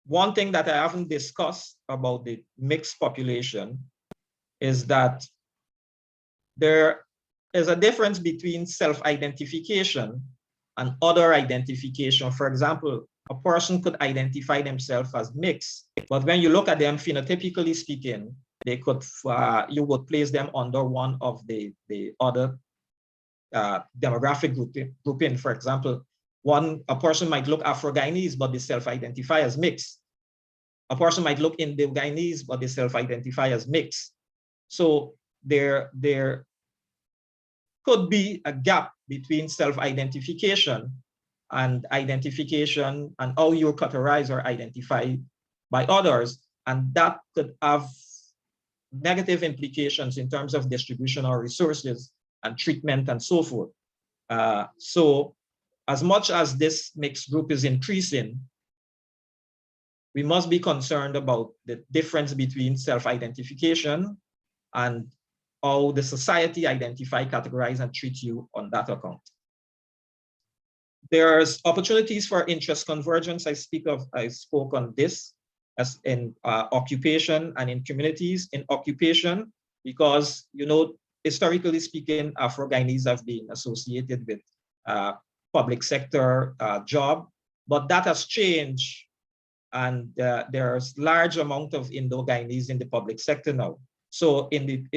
One thing that I haven't discussed about the mixed population is that there is a difference between self-identification and other identification. For example, a person could identify themselves as mixed, but when you look at them phenotypically speaking, they could you would place them under one of the other demographic grouping. For example, a person might look Afro-Guyanese, but they self-identify as mixed. A person might look Indo-Guyanese, but they self-identify as mixed. So there could be a gap between self-identification and identification and how you're categorized or identified by others. And that could have negative implications in terms of distribution of resources and treatment and so forth. So as much as this mixed group is increasing, we must be concerned about the difference between self-identification and how the society identify, categorize, and treat you on that account. There's opportunities for interest convergence. I spoke on this as in occupation and in communities. In occupation, because, you know, historically speaking, Afro-Guyanese have been associated with public sector job, but that has changed. And there's large amount of Indo-Guyanese in the public sector now. So in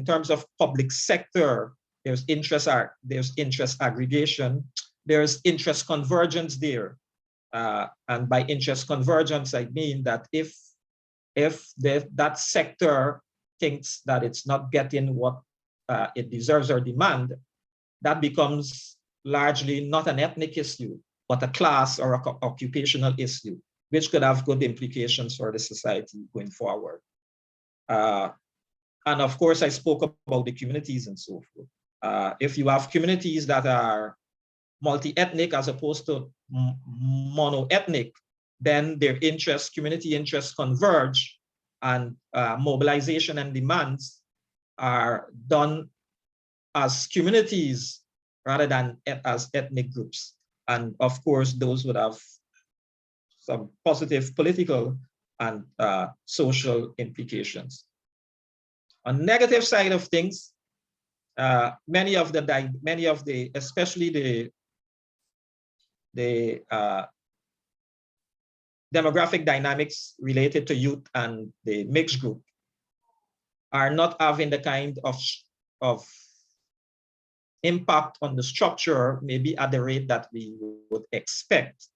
terms of public sector, there's interest aggregation, there's interest convergence there. And by interest convergence, I mean that if that sector thinks that it's not getting what it deserves or demand, that becomes largely not an ethnic issue, but a class or a occupational issue, which could have good implications for the society going forward. And of course, I spoke about the communities and so forth. If you have communities that are multi-ethnic as opposed to mono-ethnic, then their interests, community interests converge, and mobilization and demands are done as communities rather than as ethnic groups. And of course, those would have some positive political and social implications. On negative side of things, many of the, especially the demographic dynamics related to youth and the mixed group are not having the kind of impact on the structure, maybe at the rate that we would expect.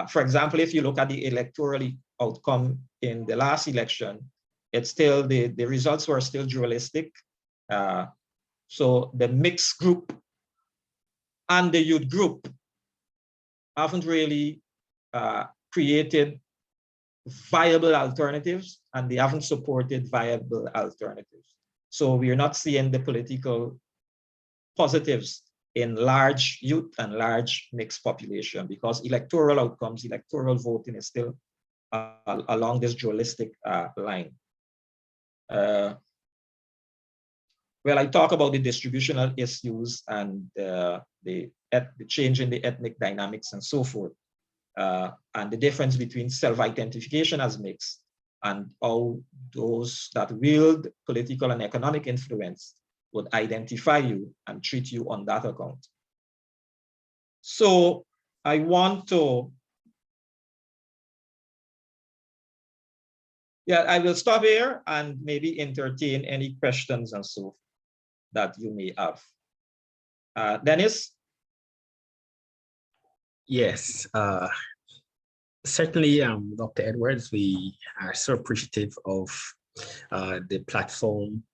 For example, if you look at the electoral outcome in the last election, it's still, the results were still dualistic. So the mixed group and the youth group haven't really created viable alternatives, and they haven't supported viable alternatives. So we are not seeing the political positives in large youth and large mixed population, because electoral outcomes, electoral voting is still along this dualistic line. Well, I talk about the distributional issues and the change in the ethnic dynamics and so forth, and the difference between self-identification as mixed and how those that wield political and economic influence would identify you and treat you on that account. So I want to, I will stop here and maybe entertain any questions and so that you may have. Dennis? Yes, certainly, Dr. Edwards, we are so appreciative of the platform,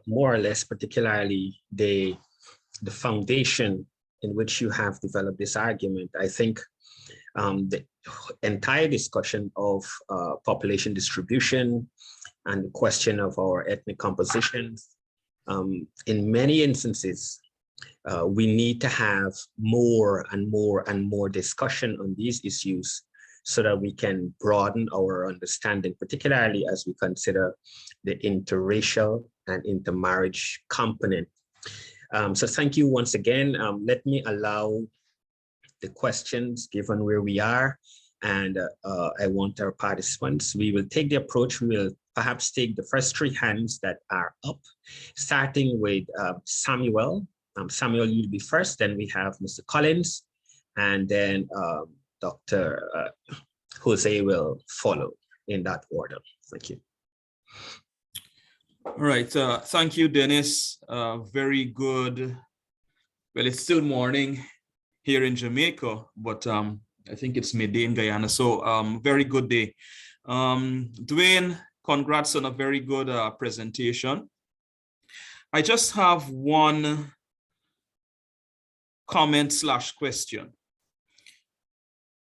more or less, particularly the foundation in which you have developed this argument. I think the entire discussion of population distribution and the question of our ethnic composition, in many instances, we need to have more and more and more discussion on these issues so that we can broaden our understanding, particularly as we consider the interracial and intermarriage component. So thank you once again. Let me allow the questions given where we are. And I want our participants, we will take the approach, we will perhaps take the first three hands that are up, starting with Samuel. Samuel, you'll be first, then we have Mr. Collins, and then Dr. Jose will follow in that order. Thank you. All right, thank you, Dennis. Very good. Well, it's still morning here in Jamaica, but I think it's midday in Guyana, so very good day. Duane, congrats on a very good presentation. I just have one comment / question.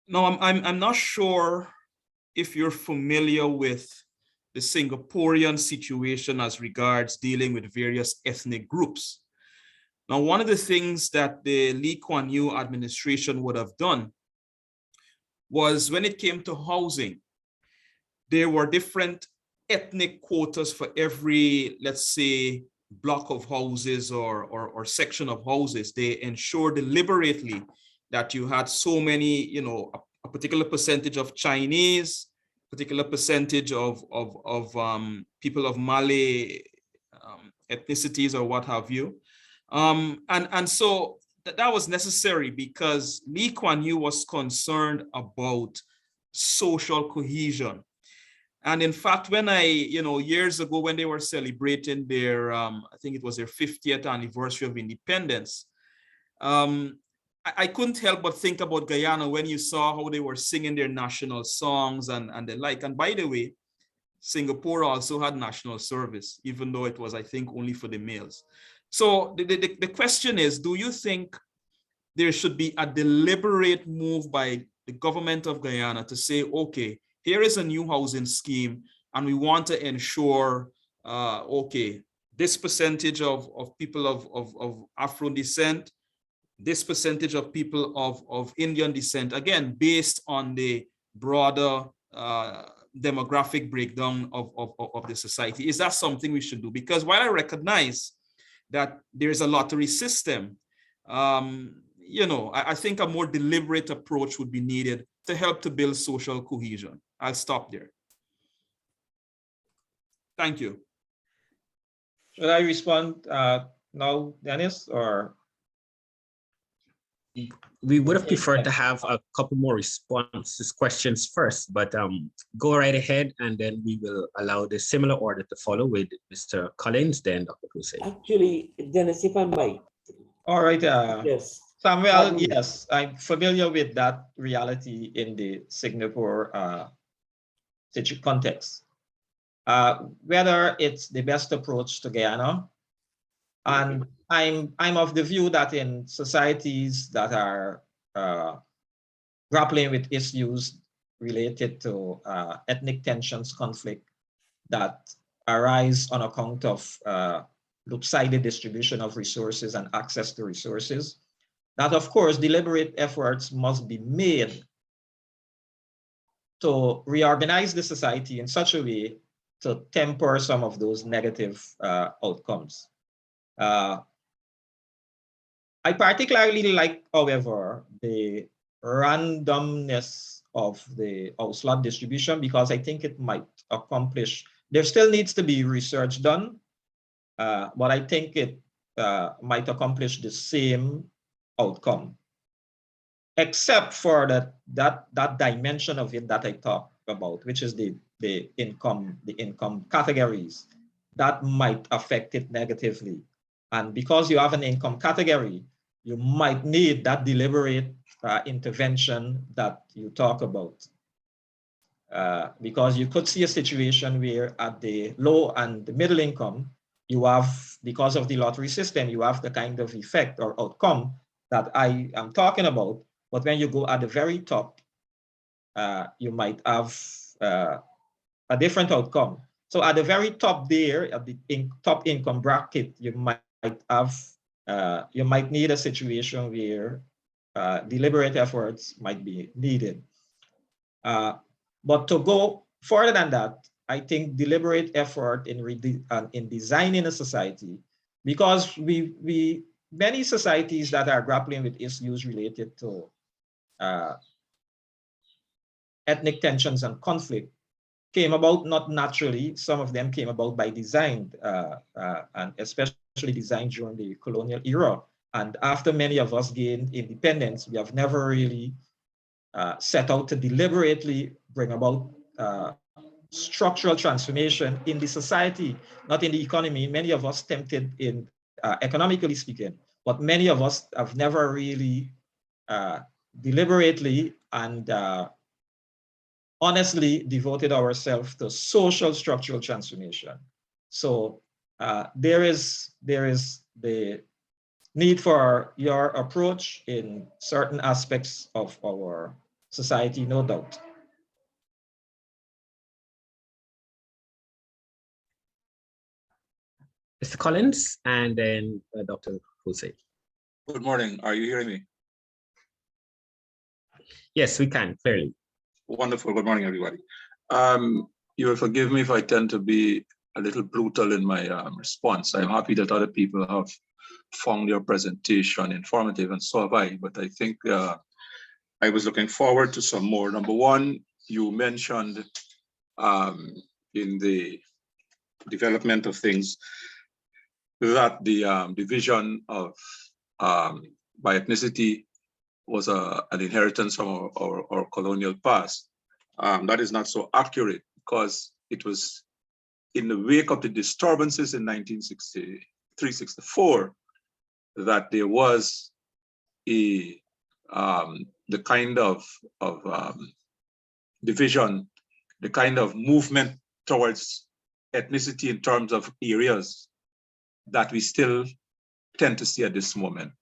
Now, I'm not sure if you're familiar with the Singaporean situation as regards dealing with various ethnic groups. Now, one of the things that the Lee Kuan Yew administration would have done was, when it came to housing, there were different ethnic quotas for every, let's say, block of houses or section of houses. They ensured deliberately that you had so many, you know, a particular percentage of Chinese, particular percentage of people of Malay ethnicities or what have you. And so that was necessary because Lee Kuan Yew was concerned about social cohesion. And in fact, when years ago, when they were celebrating their, I think it was their 50th anniversary of independence, I couldn't help but think about Guyana when you saw how they were singing their national songs and the like. And by the way, Singapore also had national service, even though it was, I think, only for the males. So the question is, do you think there should be a deliberate move by the government of Guyana to say, okay, here is a new housing scheme, and we want to ensure, okay, this percentage of people of Afro descent, this percentage of people of Indian descent, again, based on the broader demographic breakdown of the society? Is that something we should do? Because while I recognize that there's a lottery system, I think a more deliberate approach would be needed to help to build social cohesion. I'll stop there. Thank you. Should I respond now, Dennis, or? We would have preferred to have a couple more responses, questions first, but go right ahead, and then we will allow the similar order to follow with Mr. Collins, then Dr. Hussein. Actually, Dennis, if I might. All right. Yes. Samuel, yes, I'm familiar with that reality in the Singapore context. Whether it's the best approach to Guyana, and I'm of the view that in societies that are grappling with issues related to ethnic tensions, conflict that arise on account of lopsided distribution of resources and access to resources, that of course deliberate efforts must be made to reorganize the society in such a way to temper some of those negative outcomes. I particularly like, however, the randomness of the slot distribution, because I think it might accomplish, there still needs to be research done, but I think it might accomplish the same outcome, except for that dimension of it that I talked about, which is the income categories that might affect it negatively. And because you have an income category, you might need that deliberate intervention that you talk about. Because you could see a situation where at the low and the middle income, you have, because of the lottery system, you have the kind of effect or outcome that I am talking about. But when you go at the very top, you might have a different outcome. So at the very top there, at the top income bracket, you might have, you might need a situation where deliberate efforts might be needed. But to go further than that, I think deliberate effort in designing a society, because many societies that are grappling with issues related to ethnic tensions and conflict came about not naturally. Some of them came about by design, and especially designed during the colonial era. And after many of us gained independence, we have never really set out to deliberately bring about structural transformation in the society, not in the economy. Many of us tempted in economically speaking, but many of us have never really deliberately and honestly devoted ourselves to social structural transformation. So there is the need for your approach in certain aspects of our society, no doubt. Mr. Collins, and then Dr. Hussein. Good morning. Are you hearing me? Yes, we can, clearly. Wonderful. Good morning, everybody. You will forgive me if I tend to be a little brutal in my response. I'm happy that other people have found your presentation informative, and so have I, but I think I was looking forward to some more. Number one, you mentioned in the development of things that the division of by ethnicity was an inheritance from our colonial past. That is not so accurate, because it was in the wake of the disturbances in 1963-64 that there was the kind of division, the kind of movement towards ethnicity in terms of areas that we still tend to see at this moment.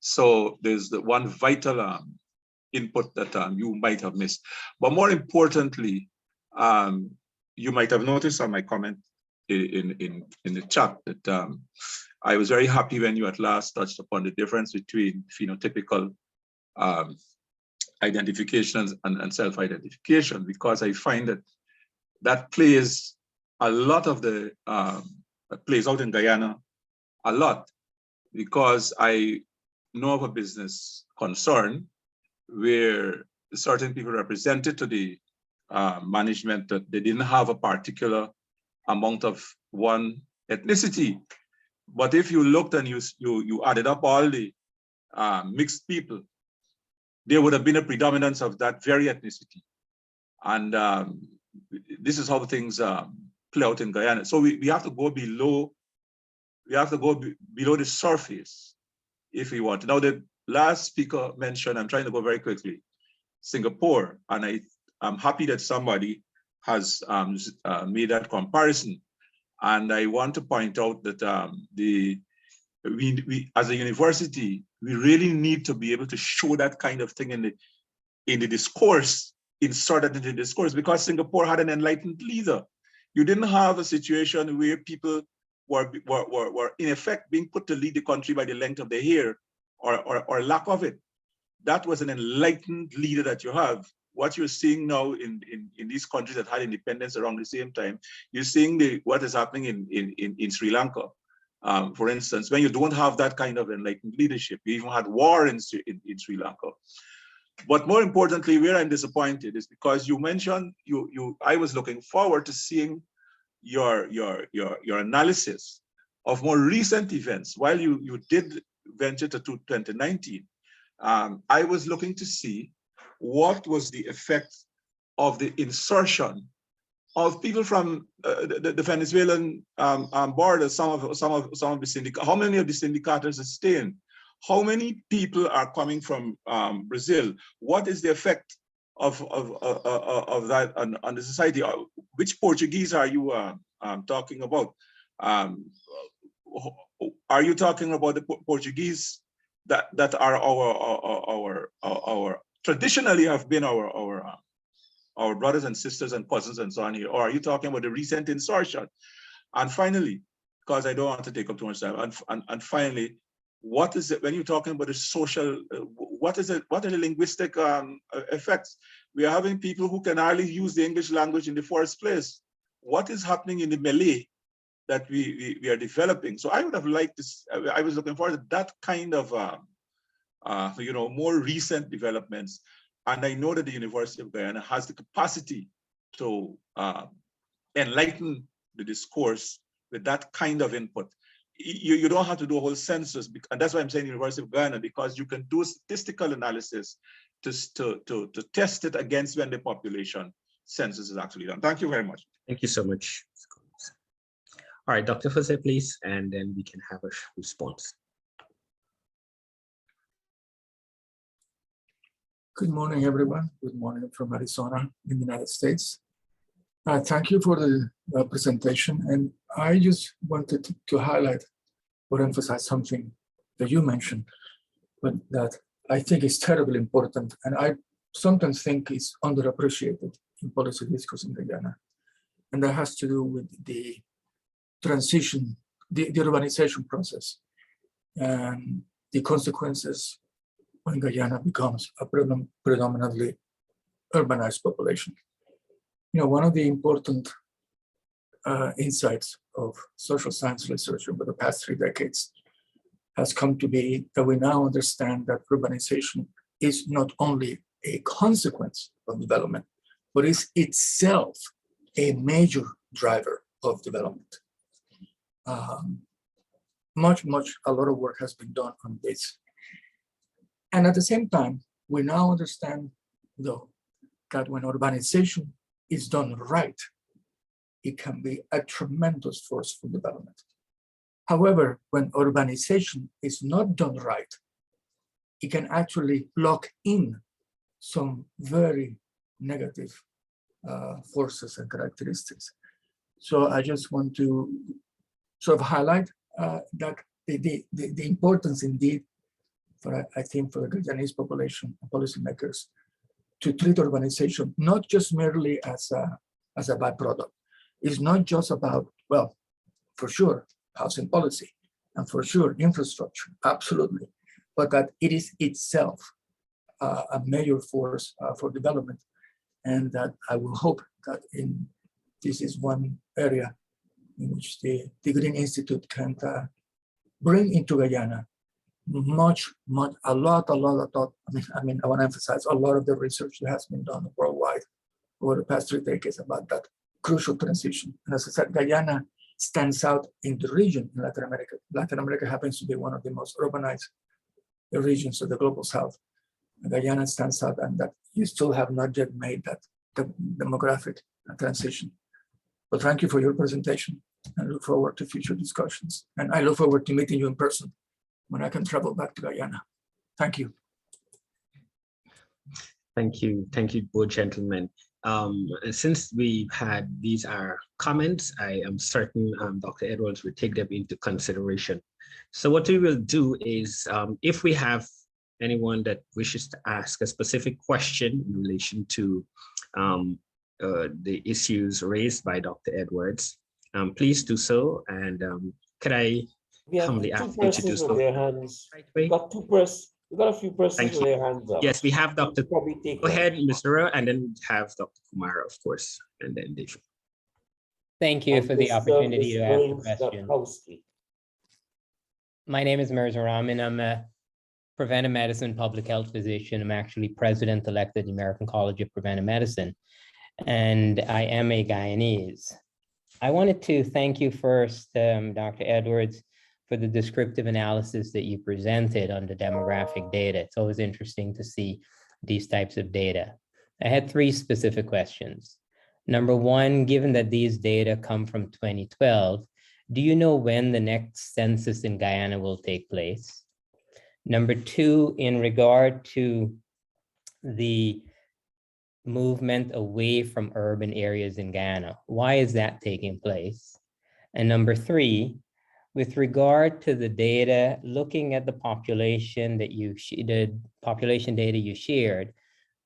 So there's the one vital input that you might have missed. But more importantly, you might have noticed on my comment in the chat that I was very happy when you at last touched upon the difference between phenotypical identification and self-identification, because I find that that plays a lot of the, plays out in Guyana a lot, because I know of a business concern where certain people represented to the management that they didn't have a particular amount of one ethnicity. But if you looked and you added up all the mixed people, there would have been a predominance of that very ethnicity. And this is how things play out in Guyana. So we have to go below, below the surface if we want. Now, the last speaker mentioned, I'm trying to go very quickly, Singapore, and I'm happy that somebody has made that comparison. And I want to point out that we as a university, we really need to be able to show that kind of thing in the discourse, insert it into the discourse, because Singapore had an enlightened leader. You didn't have a situation where people were in effect being put to lead the country by the length of their hair or lack of it. That was an enlightened leader that you have. What you're seeing now in these countries that had independence around the same time, you're seeing what is happening in Sri Lanka. For instance, when you don't have that kind of enlightened leadership, you even had war in Sri Lanka. But more importantly, where I'm disappointed is because you mentioned I was looking forward to seeing your analysis of more recent events. While you did venture to 2019, I was looking to see what was the effect of the insertion of people from the Venezuelan border, some of the syndicate. How many of the syndicators are staying? How many people are coming from Brazil? What is the effect of that on the society? Which Portuguese are you talking about? Are you talking about the Portuguese that are our traditionally have been our brothers and sisters and cousins and so on here, or are you talking about the recent insertion? And finally, because I don't want to take up too much time, and finally, what is it when you're talking about the social? What are the linguistic effects? We are having people who can hardly use the English language in the first place. What is happening in the Malay that we are developing? So I would have liked this. I was looking forward to that kind of more recent developments. And I know that the University of Guyana has the capacity to enlighten the discourse with that kind of input. You don't have to do a whole census, and that's why I'm saying University of Guyana, because you can do statistical analysis to test it against when the population census is actually done. Thank you very much. Thank you so much. All right, Dr. Jose, please, and then we can have a response. Good morning, everyone. Good morning from Arizona in the United States. Thank you for the presentation. And I just wanted to highlight or emphasize something that you mentioned, but that I think is terribly important. And I sometimes think is underappreciated in policy discourse in Guyana. And that has to do with the transition, the urbanization process and the consequences when Guyana becomes a predominantly urbanized population. You know, one of the important insights of social science research over the past 3 decades has come to be that we now understand that urbanization is not only a consequence of development, but is itself a major driver of development. A lot of work has been done on this. And at the same time, we now understand, though, that when urbanization is done right, it can be a tremendous force for development. However, when urbanization is not done right, it can actually lock in some very negative forces and characteristics. So I just want to sort of highlight that the importance indeed I think for the Guyanese population and policymakers to treat urbanization not just merely as a byproduct. It's not just about, well, for sure, housing policy, and for sure, infrastructure, absolutely, but that it is itself a major force for development. And that I will hope that this is one area in which the Green Institute can bring into Guyana a lot of thought. I mean, I want to emphasize a lot of the research that has been done worldwide over the past 3 decades about that crucial transition. And as I said, Guyana stands out in the region in Latin America. Latin America happens to be one of the most urbanized regions of the global south. And Guyana stands out, and that you still have not yet made that demographic transition. But thank you for your presentation. I look forward to future discussions. And I look forward to meeting you in person when I can travel back to Guyana. Thank you. Thank you both gentlemen. Since we've had these are comments, I am certain Dr. Edwards will take them into consideration. So what we will do is, if we have anyone that wishes to ask a specific question in relation to the issues raised by Dr. Edwards, please do so. And could I humbly ask you to do so? Right away? We got a few persons with their hands up. Yes, we have Dr. Go Go ahead, Mr. Ra, and then we have Dr. Kumara, of course, and then David. Thank you for the opportunity to ask a question. My name is Mirza Rahman. I'm a preventive medicine public health physician. I'm actually president-elect of the American College of Preventive Medicine, and I am a Guyanese. I wanted to thank you first, Dr. Edwards, for the descriptive analysis that you presented on the demographic data. It's always interesting to see these types of data. I had 3 specific questions. Number 1, given that these data come from 2012, do you know when the next census in Guyana will take place? Number 2, in regard to the movement away from urban areas in Guyana, why is that taking place? And number 3, with regard to the data, looking at the population that the population data you shared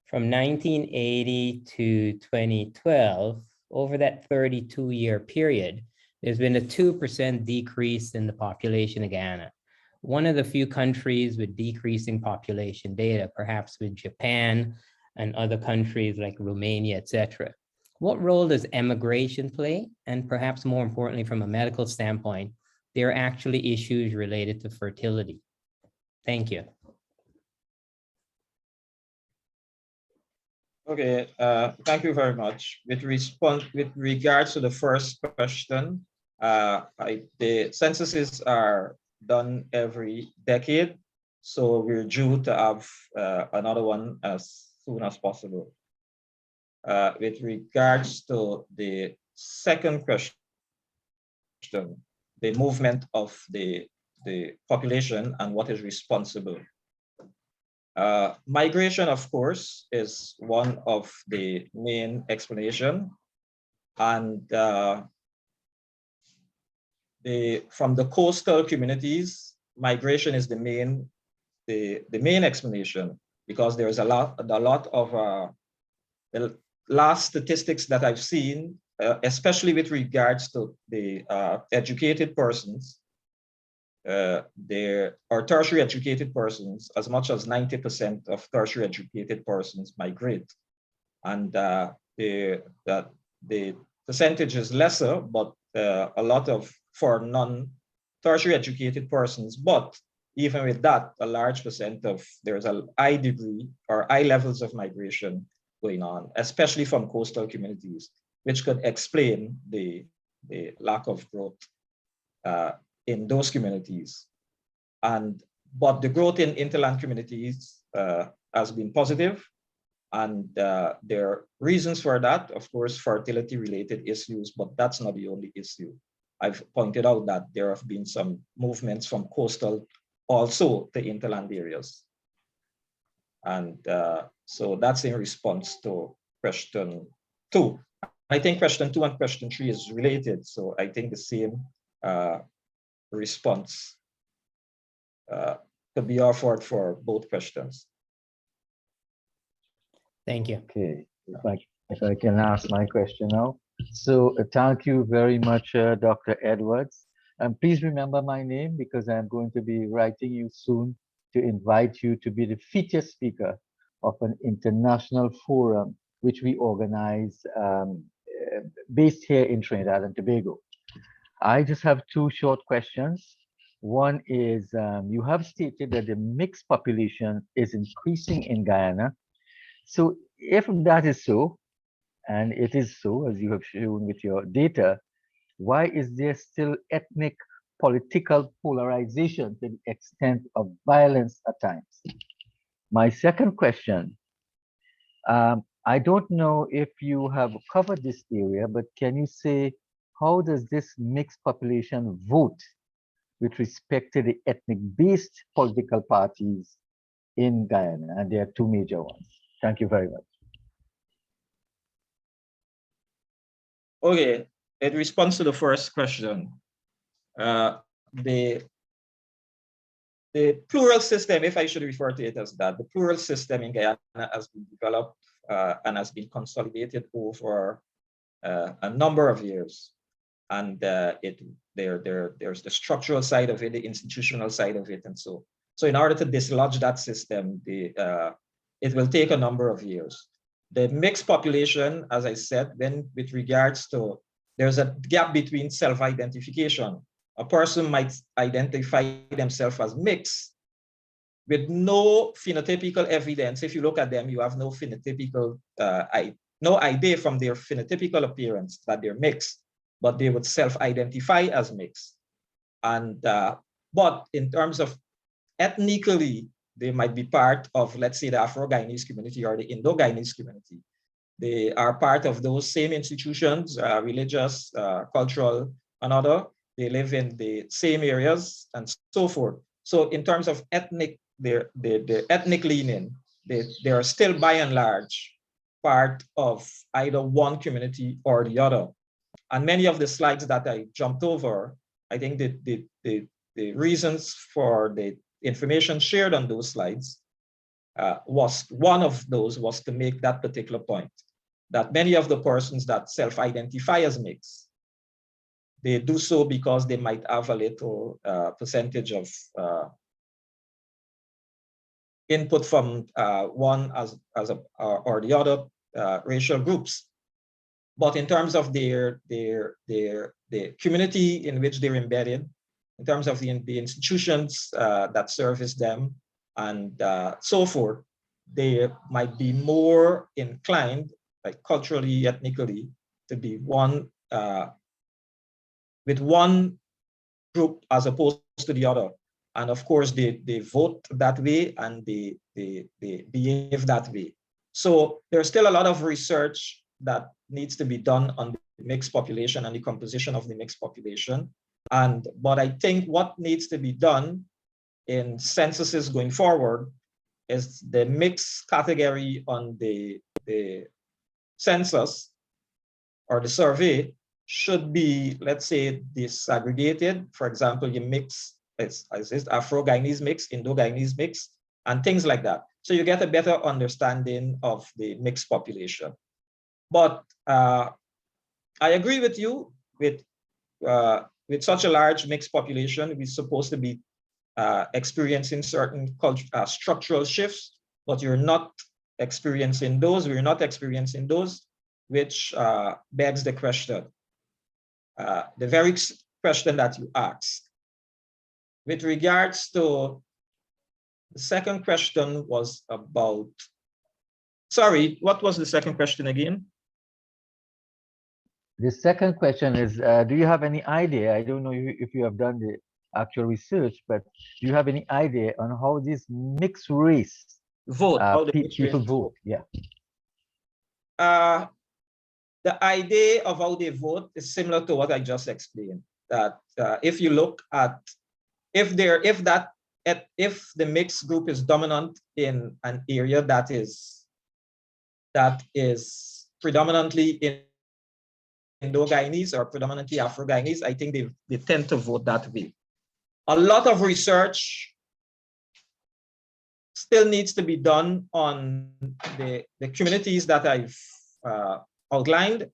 from 1980 to 2012, over that 32-year period, there's been a 2% decrease in the population of Guyana. One of the few countries with decreasing population data, perhaps with Japan and other countries like Romania, etc. What role does emigration play? And perhaps more importantly, from a medical standpoint, there are actually issues related to fertility. Thank you. Okay, thank you very much. With regards to the first question, the censuses are done every decade, so we're due to have another one as soon as possible. With regards to the second question, the movement of the population and what is responsible. Migration, of course, is one of the main explanation, and from the coastal communities, migration is the main explanation, because there is a lot of the last statistics that I've seen, especially with regards to the educated persons, there are tertiary educated persons, as much as 90% of tertiary educated persons migrate. And the percentage is lesser, but a lot of for non-tertiary educated persons. But even with that, a large percent of, there's a high degree or high levels of migration going on, especially from coastal communities, which could explain the lack of growth in those communities. But the growth in interland communities has been positive, and there are reasons for that. Of course, fertility related issues, but that's not the only issue. I've pointed out that there have been some movements from coastal also to interland areas. And so that's in response to question 2. I think question 2 and question 3 is related. So I think the same response could be offered for both questions. Thank you. Okay, if I can ask my question now. So thank you very much, Dr. Edwards. And please remember my name, because I'm going to be writing you soon to invite you to be the featured speaker of an international forum which we organize based here in Trinidad and Tobago. I just have two short questions. One is, you have stated that the mixed population is increasing in Guyana. So if that is so, and it is so, as you have shown with your data, why is there still ethnic political polarization to the extent of violence at times? My second question, I don't know if you have covered this area, but can you say, how does this mixed population vote with respect to the ethnic-based political parties in Guyana? And there are two major ones. Thank you very much. Okay, in response to the first question, the plural system, if I should refer to it as that, the plural system in Guyana has been developed and has been consolidated over a number of years. And there's the structural side of it, the institutional side of it, and so. So in order to dislodge that system, it will take a number of years. The mixed population, as I said, then with regards to, there's a gap between self-identification. A person might identify themselves as mixed with no phenotypical evidence. If you look at them, you have no phenotypical, no idea from their phenotypical appearance that they're mixed, but they would self-identify as mixed. And, but in terms of ethnically, they might be part of, let's say, the Afro-Guyanese community or the Indo-Guyanese community. They are part of those same institutions, religious, cultural, and other. They live in the same areas and so forth. So in terms of ethnic, their ethnic leaning, they are still by and large part of either one community or the other. And many of the slides that I jumped over, I think the reasons for the information shared on those slides was one of those was to make that particular point, that many of the persons that self-identify as mixed, they do so because they might have a little percentage of input from one or the other racial groups. But in terms of the community in which they're embedded, in terms of the institutions that service them and so forth, they might be more inclined, like culturally, ethnically, to be one with one group as opposed to the other. And of course, they vote that way and they behave that way. So there's still a lot of research that needs to be done on the mixed population and the composition of the mixed population. But I think what needs to be done in censuses going forward is the mixed category on the census or the survey should be, let's say, disaggregated. For example, you mix, as is Afro-Guyanese mix, Indo-Guyanese mix, and things like that. So you get a better understanding of the mixed population. But I agree with you with such a large mixed population, we're supposed to be experiencing certain structural shifts, but you're not experiencing those, we're not experiencing those, which begs the question, the very question that you asked. With regards to the second question was about, sorry, what was the second question again? The second question is, do you have any idea? I don't know if you have done the actual research, but do you have any idea on how this mixed race vote, how people vote? Yeah. The idea of how they vote is similar to what I just explained. That if you look at if the mixed group is dominant in an area that is predominantly in Indo-Guyanese or predominantly Afro-Guyanese, I think they tend to vote that way. A lot of research still needs to be done on the communities that I've outlined,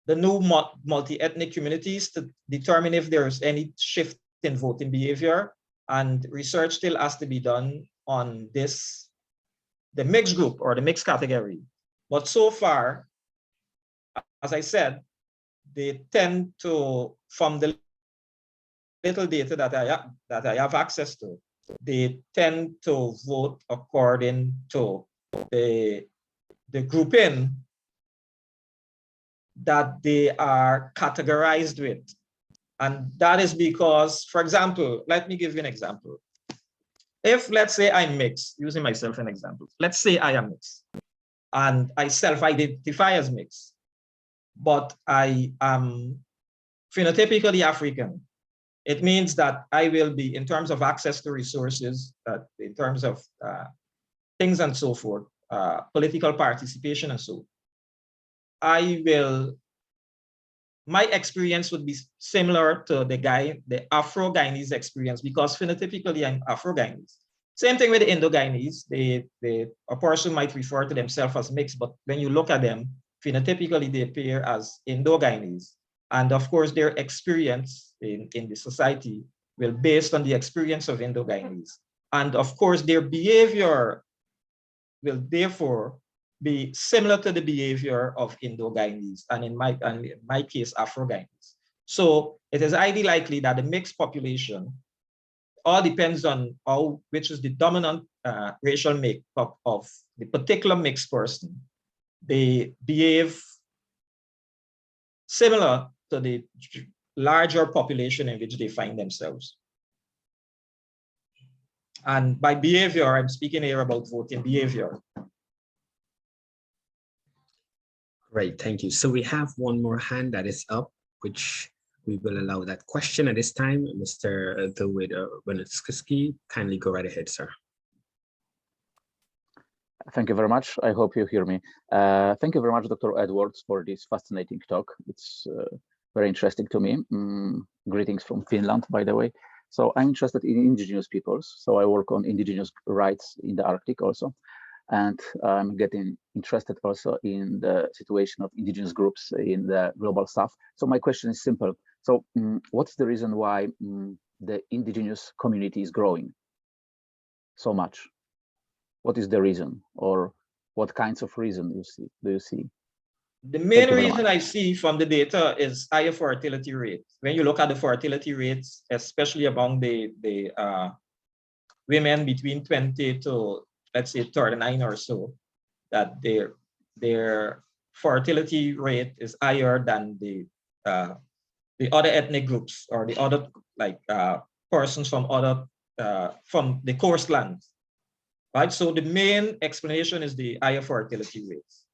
the new multi-ethnic communities, to determine if there's any shift in voting behavior, and research still has to be done on this the mixed group or the mixed category. But so far, as I said, they tend to, from the little data that I have access to, they tend to vote according to the grouping that they are categorized with. And that is because, for example, let me give you an example. If, let's say, I'm mixed, using myself an example, let's say I am mixed and I self-identify as mixed, but I am phenotypically African. It means that I will be, in terms of access to resources, in terms of things and so forth, political participation and so, my experience would be similar to the Afro-Guyanese experience, because phenotypically I'm Afro-Guyanese. Same thing with the Indo-Guyanese. A person might refer to themselves as mixed, but when you look at them, phenotypically they appear as Indo-Guyanese. And of course, their experience in the society will be based on the experience of Indo-Guyanese. And of course, their behavior will therefore be similar to the behavior of Indo-Guyanese, and in my case, Afro-Guyanese. So it is highly likely that the mixed population all depends on which is the dominant racial makeup of the particular mixed person. They behave similar to the larger population in which they find themselves. And by behavior, I'm speaking here about voting behavior. Great, thank you. So we have one more hand that is up, which we will allow that question at this time. Mr. Duane, kindly go right ahead, sir. Thank you very much. I hope you hear me. Thank you very much, Dr. Edwards, for this fascinating talk. It's very interesting to me. Greetings from Finland, by the way. So I'm interested in indigenous peoples. So I work on indigenous rights in the Arctic also. And I'm getting interested also in the situation of indigenous groups in the global south. So my question is simple. So what's the reason why the indigenous community is growing so much? What is the reason, or what kinds of reason do you see? The main reason I see from the data is higher fertility rate. When you look at the fertility rates, especially among the women between 20 to, let's say, 39 or so, that their fertility rate is higher than the other ethnic groups or the other persons from from the coastlands, right? So the main explanation is the higher fertility rates.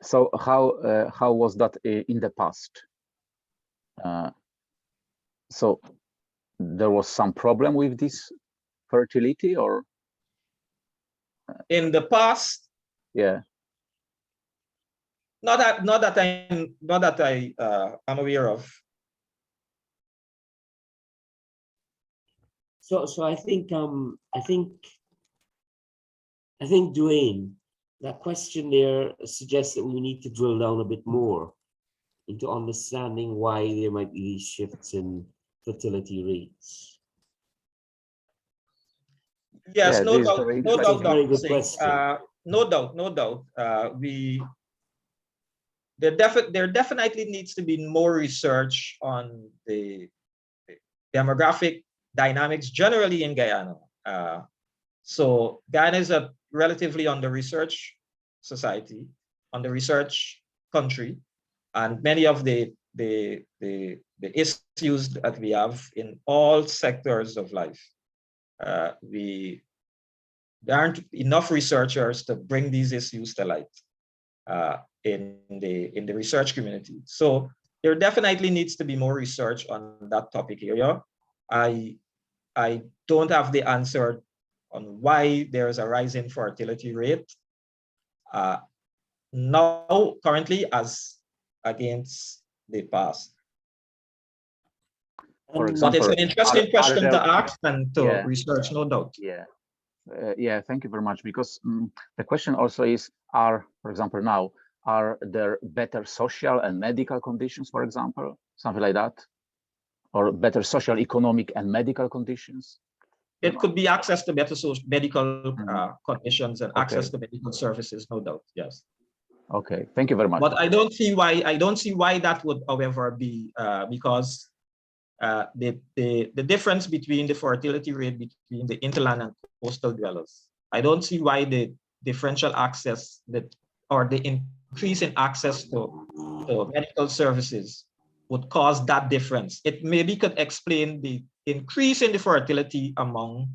So how was that in the past? So there was some problem with this fertility, or in the past? Yeah. Not that I am aware of. So I think Duane, that question there suggests that we need to drill down a bit more into understanding why there might be these shifts in fertility rates. Yes, no doubt, very good question. No doubt. There definitely needs to be more research on the demographic dynamics generally in Guyana. So Guyana is a relatively under-researched society, under-researched country, and many of the issues that we have in all sectors of life, there aren't enough researchers to bring these issues to light in the research community. So there definitely needs to be more research on that topic area. I don't have the answer on why there is a rise in fertility rate now currently as against the past. For example, but it's an interesting question to ask and to research, no doubt. Yeah, thank you very much, because the question also is, for example, now, are there better social and medical conditions, for example, something like that, or better social, economic and medical conditions? It could be access to better medical conditions and access to medical services, no doubt. Yes. Okay, thank you very much. But I don't see why that would, however, be because the difference between the fertility rate between the interland and coastal dwellers. I don't see why the differential access or the increase in access to medical services would cause that difference. It maybe could explain the increase in the fertility among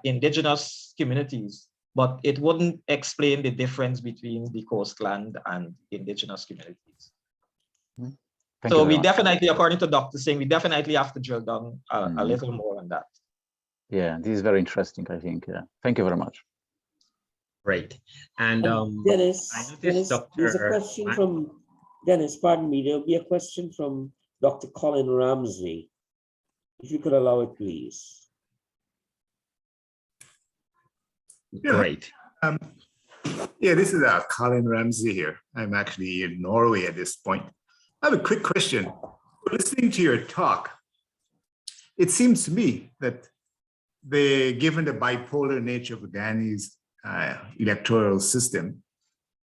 indigenous communities, but it wouldn't explain the difference between the coastland and indigenous communities. So we definitely, according to Dr. Singh, we definitely have to drill down a little more on that. Yeah, this is very interesting, I think. Yeah. Thank you very much. Great. And Dennis, there's a question from Dennis, pardon me, there'll be a question from Dr. Colin Ramsey. If you could allow it, please. Great. Yeah, this is Colin Ramsey here. I'm actually in Norway at this point. I have a quick question. Listening to your talk, it seems to me that given the bipolar nature of Guyana's electoral system,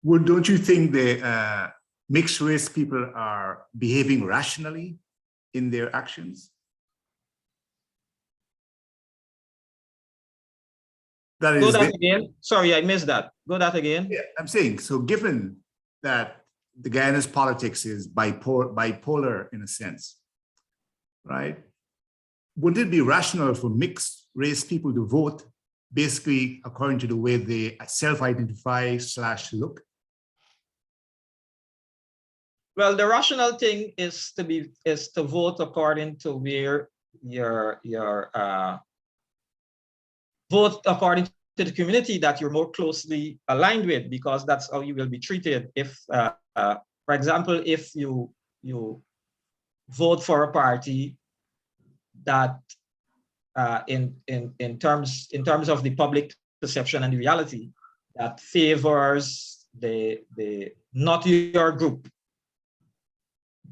don't you think the mixed race people are behaving rationally in their actions? Go that again. Sorry, I missed that. Go that again. Yeah, I'm saying, so given that the Guyana's politics is bipolar in a sense, right? Would it be rational for mixed race people to vote basically according to the way they self-identify / look? Well, the rational thing is to vote according to where vote according to the community that you're more closely aligned with, because that's how you will be treated. If, for example, if you vote for a party that in terms of the public perception and the reality that favors the not your group,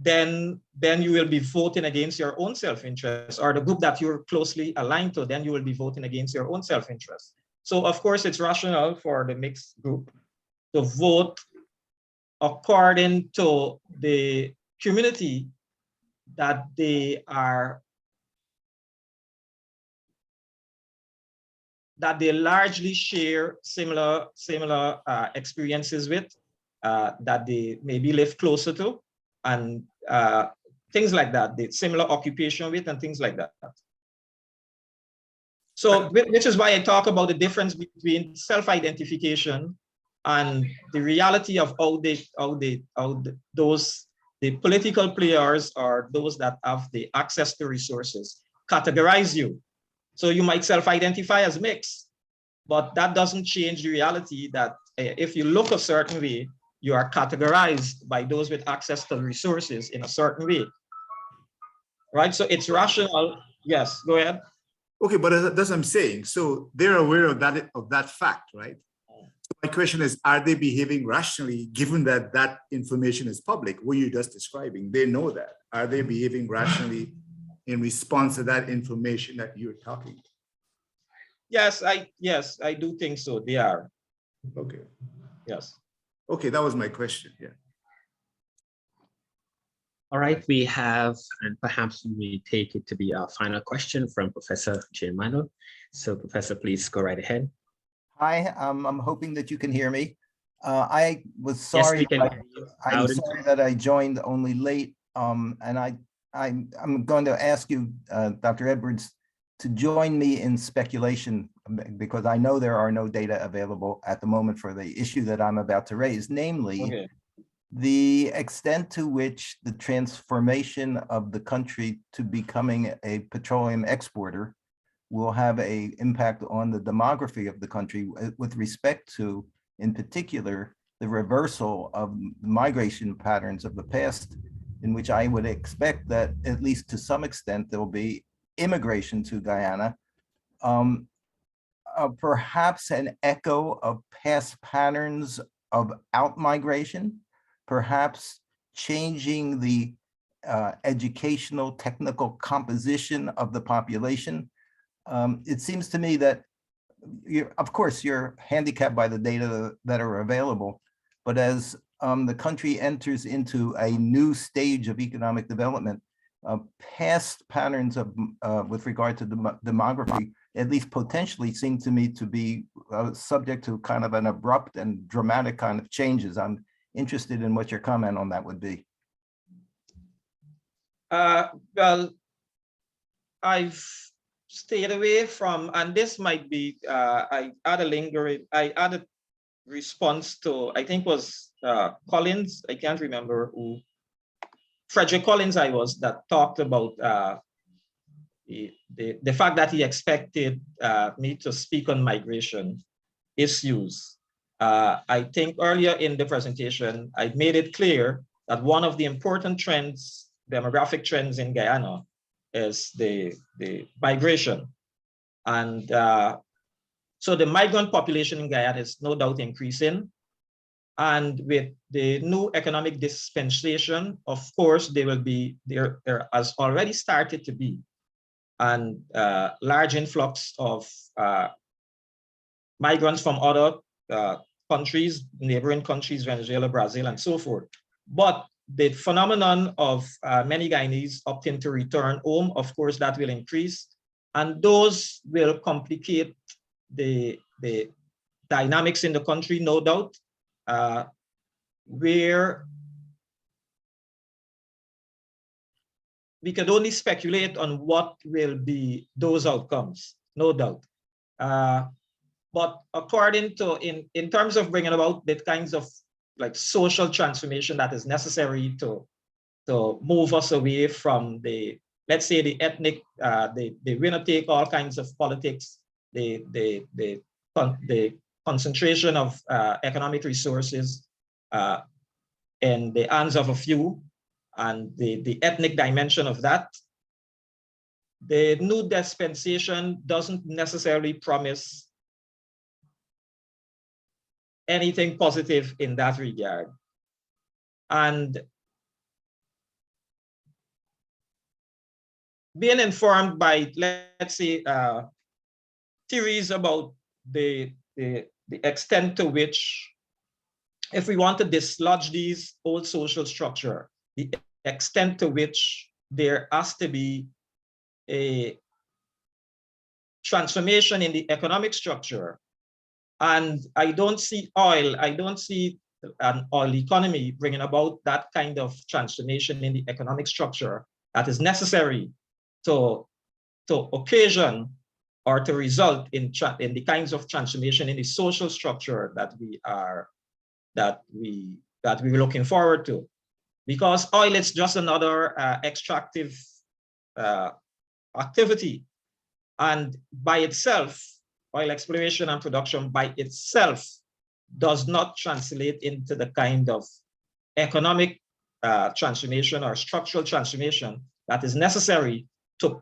then you will be voting against your own self-interest, or the group that you're closely aligned to, then you will be voting against your own self-interest. So of course it's rational for the mixed group to vote according to the community that they largely share similar experiences with, that they maybe live closer to, and things like that, the similar occupation with, and things like that. So, which is why I talk about the difference between self-identification and the reality of the political players, or those that have the access to resources, categorize you. So you might self-identify as mixed, but that doesn't change the reality that if you look a certain way, you are categorized by those with access to resources in a certain way, right? So it's rational. Yes, go ahead. Okay, but that's what I'm saying. So they're aware of that fact, right? So my question is, are they behaving rationally given that that information is public? What you're just describing, they know that. Are they behaving rationally in response to that information that you're talking? Yes, I do think so. They are. Okay. Yes. Okay, that was my question. Yeah. All right, we have, and perhaps we take it to be our final question from Professor J. Manuel. So Professor, please go right ahead. Hi, I'm hoping that you can hear me. I was sorry. Yes, I'm sorry that I joined only late. And I'm going to ask you, Dr. Edwards, to join me in speculation, because I know there are no data available at the moment for the issue that I'm about to raise, namely the extent to which the transformation of the country to becoming a petroleum exporter will have an impact on the demography of the country with respect to, in particular, the reversal of migration patterns of the past, in which I would expect that, at least to some extent, there will be immigration to Guyana, perhaps an echo of past patterns of outmigration, perhaps changing the educational technical composition of the population, it seems to me that of course, you're handicapped by the data that are available, but as the country enters into a new stage of economic development, past patterns of with regard to demography, at least potentially, seem to me to be subject to kind of an abrupt and dramatic kind of changes. I'm interested in what your comment on that would be. Well, I've stayed away from, and this might be, I had a response to, I think was Collins, I can't remember who, Frederick Collins that talked about the fact that he expected me to speak on migration issues. I think earlier in the presentation, I made it clear that one of the important trends, demographic trends in Guyana, is the migration. And so the migrant population in Guyana is no doubt increasing. And with the new economic dispensation, of course, there has already started to be a large influx of migrants from other countries, neighboring countries, Venezuela, Brazil, and so forth. But the phenomenon of many Guyanese opting to return home, of course, that will increase. And those will complicate the dynamics in the country, no doubt, where we could only speculate on what will be those outcomes, no doubt. But according to, in terms of bringing about the kinds of like social transformation that is necessary to move us away from the, let's say, the ethnic, the winner take all kinds of politics, the concentration of economic resources in the hands of a few, and the ethnic dimension of that. The new dispensation doesn't necessarily promise anything positive in that regard. And being informed by, let's say, theories about the extent to which, if we want to dislodge these old social structure, the extent to which there has to be a transformation in the economic structure. And I don't see oil, I don't see an oil economy bringing about that kind of transformation in the economic structure that is necessary to occasion or to result in the kinds of transformation in the social structure that we're looking forward to. Because oil is just another extractive activity, and by itself, oil exploration and production by itself does not translate into the kind of economic transformation or structural transformation that is necessary to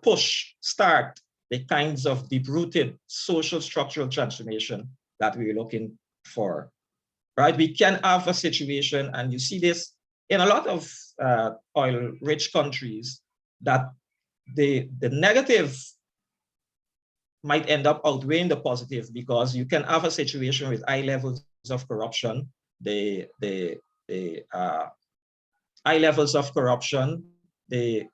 start the kinds of deep-rooted social structural transformation that we're looking for, right? We can have a situation, and you see this in a lot of oil-rich countries, that the negative might end up outweighing the positive, because you can have a situation with high levels of corruption, the high levels of corruption, the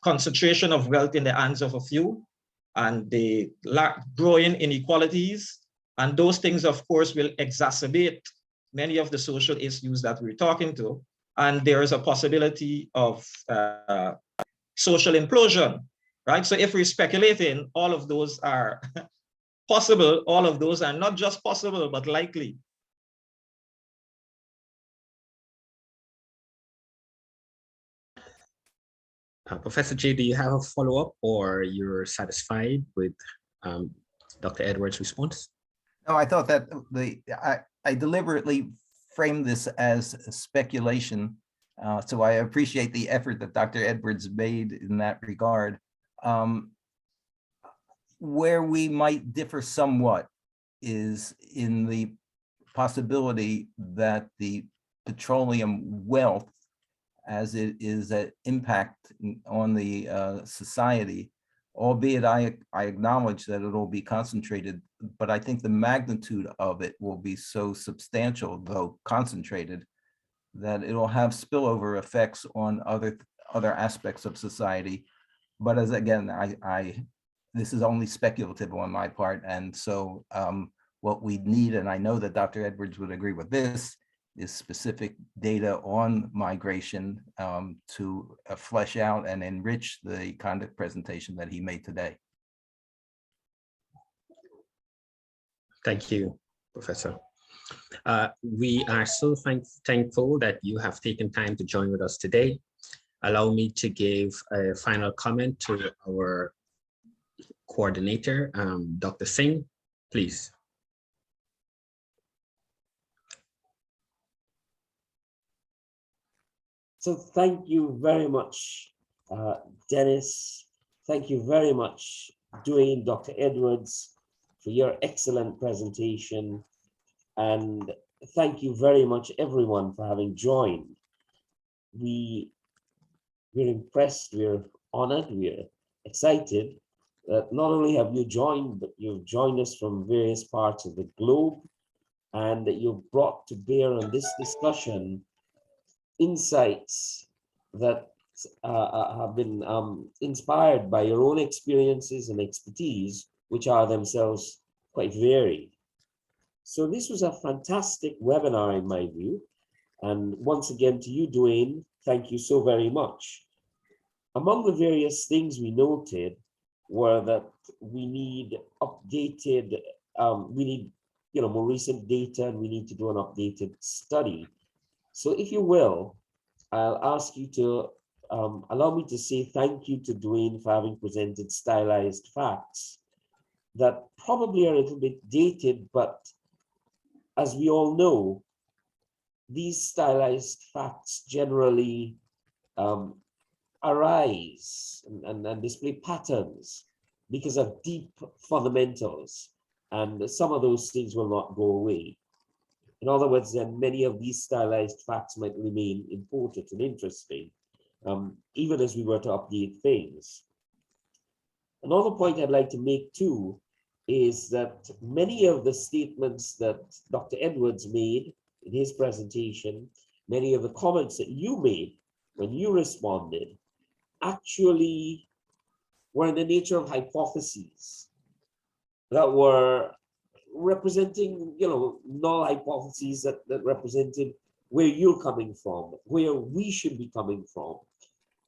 concentration of wealth in the hands of a few, and the growing inequalities. And those things, of course, will exacerbate many of the social issues that we're talking to. And there is a possibility of social implosion, right? So if we're speculating, all of those are possible. All of those are not just possible, but likely. Professor J, do you have a follow-up, or you're satisfied with Dr. Edwards' response? No, I thought that I deliberately framed this as speculation. So I appreciate the effort that Dr. Edwards made in that regard. Where we might differ somewhat is in the possibility that the petroleum wealth, as it is an impact on the society, albeit I acknowledge that it'll be concentrated, but I think the magnitude of it will be so substantial, though concentrated, that it'll have spillover effects on other aspects of society. But as again, this is only speculative on my part. And so what we need, and I know that Dr. Edwards would agree with this, is specific data on migration to flesh out and enrich the kind of presentation that he made today. Thank you, Professor. We are so thankful that you have taken time to join with us today. Allow me to give a final comment to our coordinator, Dr. Singh, please. So thank you very much, Dennis. Thank you very much, Duane, Dr. Edwards, for your excellent presentation. And thank you very much, everyone, for having joined. We're impressed, we're honored, we're excited that not only have you joined, but you've joined us from various parts of the globe, and that you've brought to bear on this discussion insights that have been inspired by your own experiences and expertise, which are themselves quite varied. So this was a fantastic webinar in my view. And once again to you, Duane, thank you so very much. Among the various things we noted were that we need updated, we need more recent data, and we need to do an updated study. So if you will, I'll ask you to allow me to say thank you to Duane for having presented stylized facts that probably are a little bit dated, but as we all know, these stylized facts generally arise and display patterns because of deep fundamentals, and some of those things will not go away. In other words, then many of these stylized facts might remain important and interesting, even as we were to update things. Another point I'd like to make too is that many of the statements that Dr. Edwards made in his presentation, many of the comments that you made when you responded, actually were in the nature of hypotheses that were representing, null hypotheses that represented where you're coming from, where we should be coming from,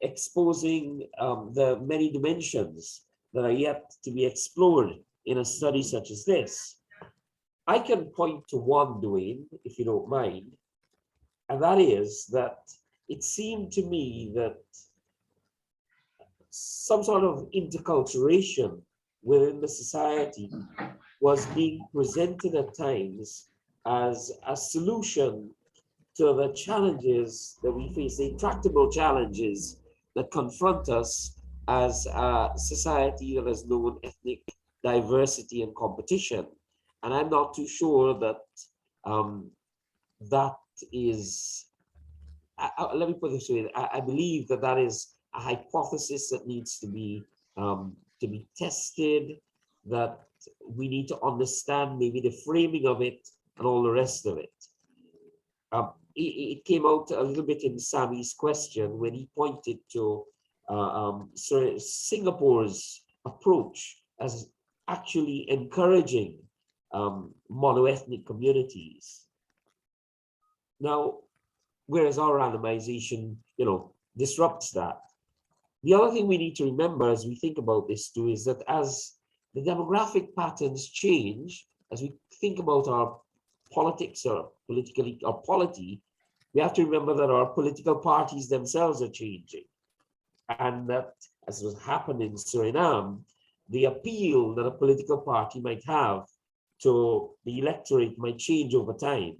exposing the many dimensions that are yet to be explored in a study such as this. I can point to one, Duane, if you don't mind, and that is that it seemed to me that some sort of interculturation within the society was being presented at times as a solution to the challenges that we face, the intractable challenges that confront us as a society that has known ethnic diversity and competition. And I'm not too sure that that is, let me put it this way, I believe that that is a hypothesis that needs to be tested, that we need to understand maybe the framing of it and all the rest of it. It came out a little bit in Sammy's question when he pointed to Singapore's approach as actually encouraging monoethnic communities. Now, whereas our randomization, disrupts that. The other thing we need to remember as we think about this too is that as the demographic patterns change, as we think about our politics or polity, we have to remember that our political parties themselves are changing. And that, as was happened in Suriname, the appeal that a political party might have to the electorate might change over time.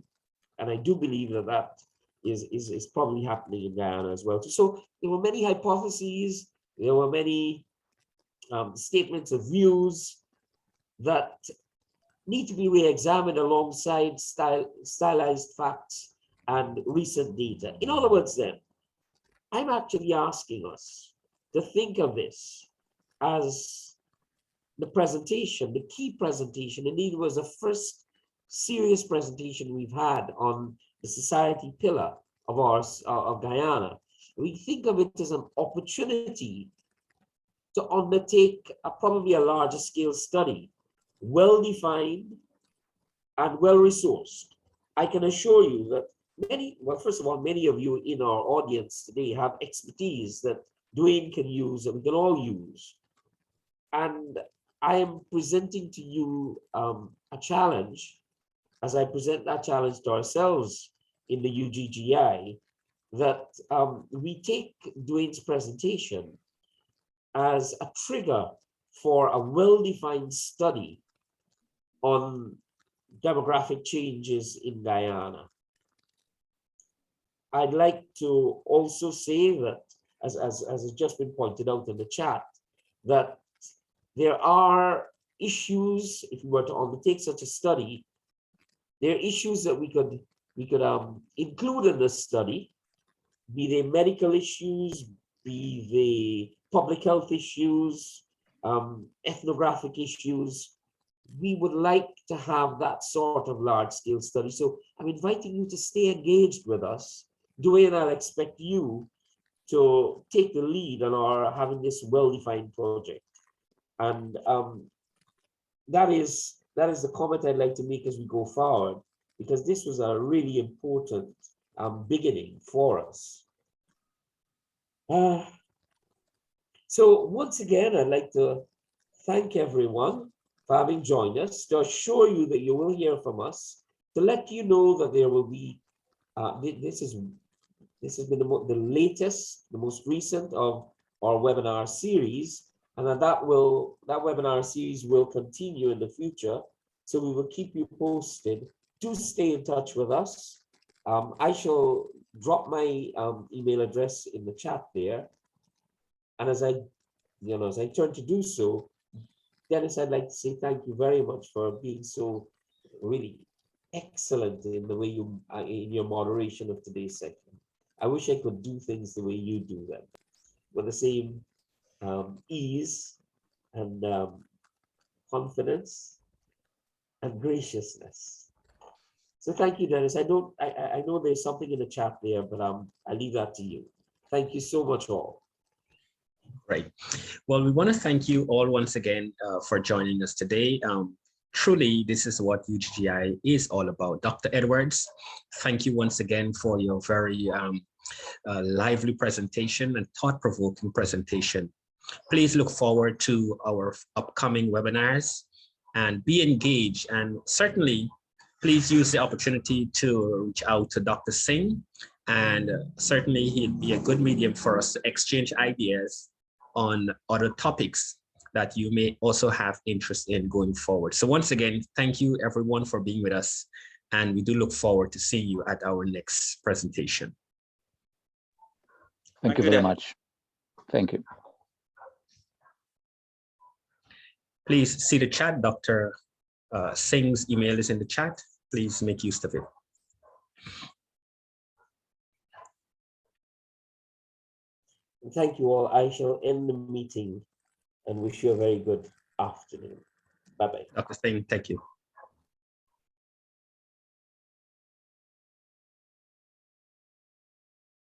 And I do believe that that is probably happening in Guyana as well. So there were many hypotheses, there were many statements of views that need to be re-examined alongside stylized facts and recent data. In other words then, I'm actually asking us to think of this as the presentation, the key presentation, indeed was the first serious presentation we've had on the society pillar of ours, of Guyana. We think of it as an opportunity to undertake probably a larger scale study, well-defined and well-resourced. I can assure you that first of all, many of you in our audience today have expertise that Duane can use, and we can all use. And I am presenting to you a challenge, as I present that challenge to ourselves in the UGGI, that we take Duane's presentation as a trigger for a well-defined study on demographic changes in Guyana. I'd like to also say that, as has just been pointed out in the chat, that there are issues, if we were to undertake such a study, there are issues that we could include in this study, be they medical issues, be they public health issues, ethnographic issues. We would like to have that sort of large-scale study. So I'm inviting you to stay engaged with us. Duane, I'll expect you to take the lead on our having this well-defined project. And that is the comment I'd like to make as we go forward, because this was a really important beginning for us. So once again, I'd like to thank everyone for having joined us, to assure you that you will hear from us, to let you know that there will be, this has been the latest, the most recent of our webinar series, and that webinar series will continue in the future. So we will keep you posted. Do stay in touch with us. I shall drop my email address in the chat there. And as I turn to do so, Dennis, I'd like to say thank you very much for being so really excellent in the way you in your moderation of today's section. I wish I could do things the way you do them, with the same ease and confidence and graciousness. So thank you, Dennis. I know there's something in the chat there, but I leave that to you. Thank you so much, all. Great. Well, we want to thank you all once again for joining us today. Truly, this is what UGGI is all about. Dr. Edwards, thank you once again for your very lively presentation and thought-provoking presentation. Please look forward to our upcoming webinars and be engaged, and certainly please use the opportunity to reach out to Dr. Singh, and certainly he'd be a good medium for us to exchange ideas on other topics that you may also have interest in going forward. So once again, thank you everyone for being with us, and we do look forward to seeing you at our next presentation. Thank you very much. Thank you. Please see the chat. Dr. Singh's email is in the chat. Please make use of it. Thank you all. I shall end the meeting and wish you a very good afternoon. Bye-bye. Dr. Singh, thank you.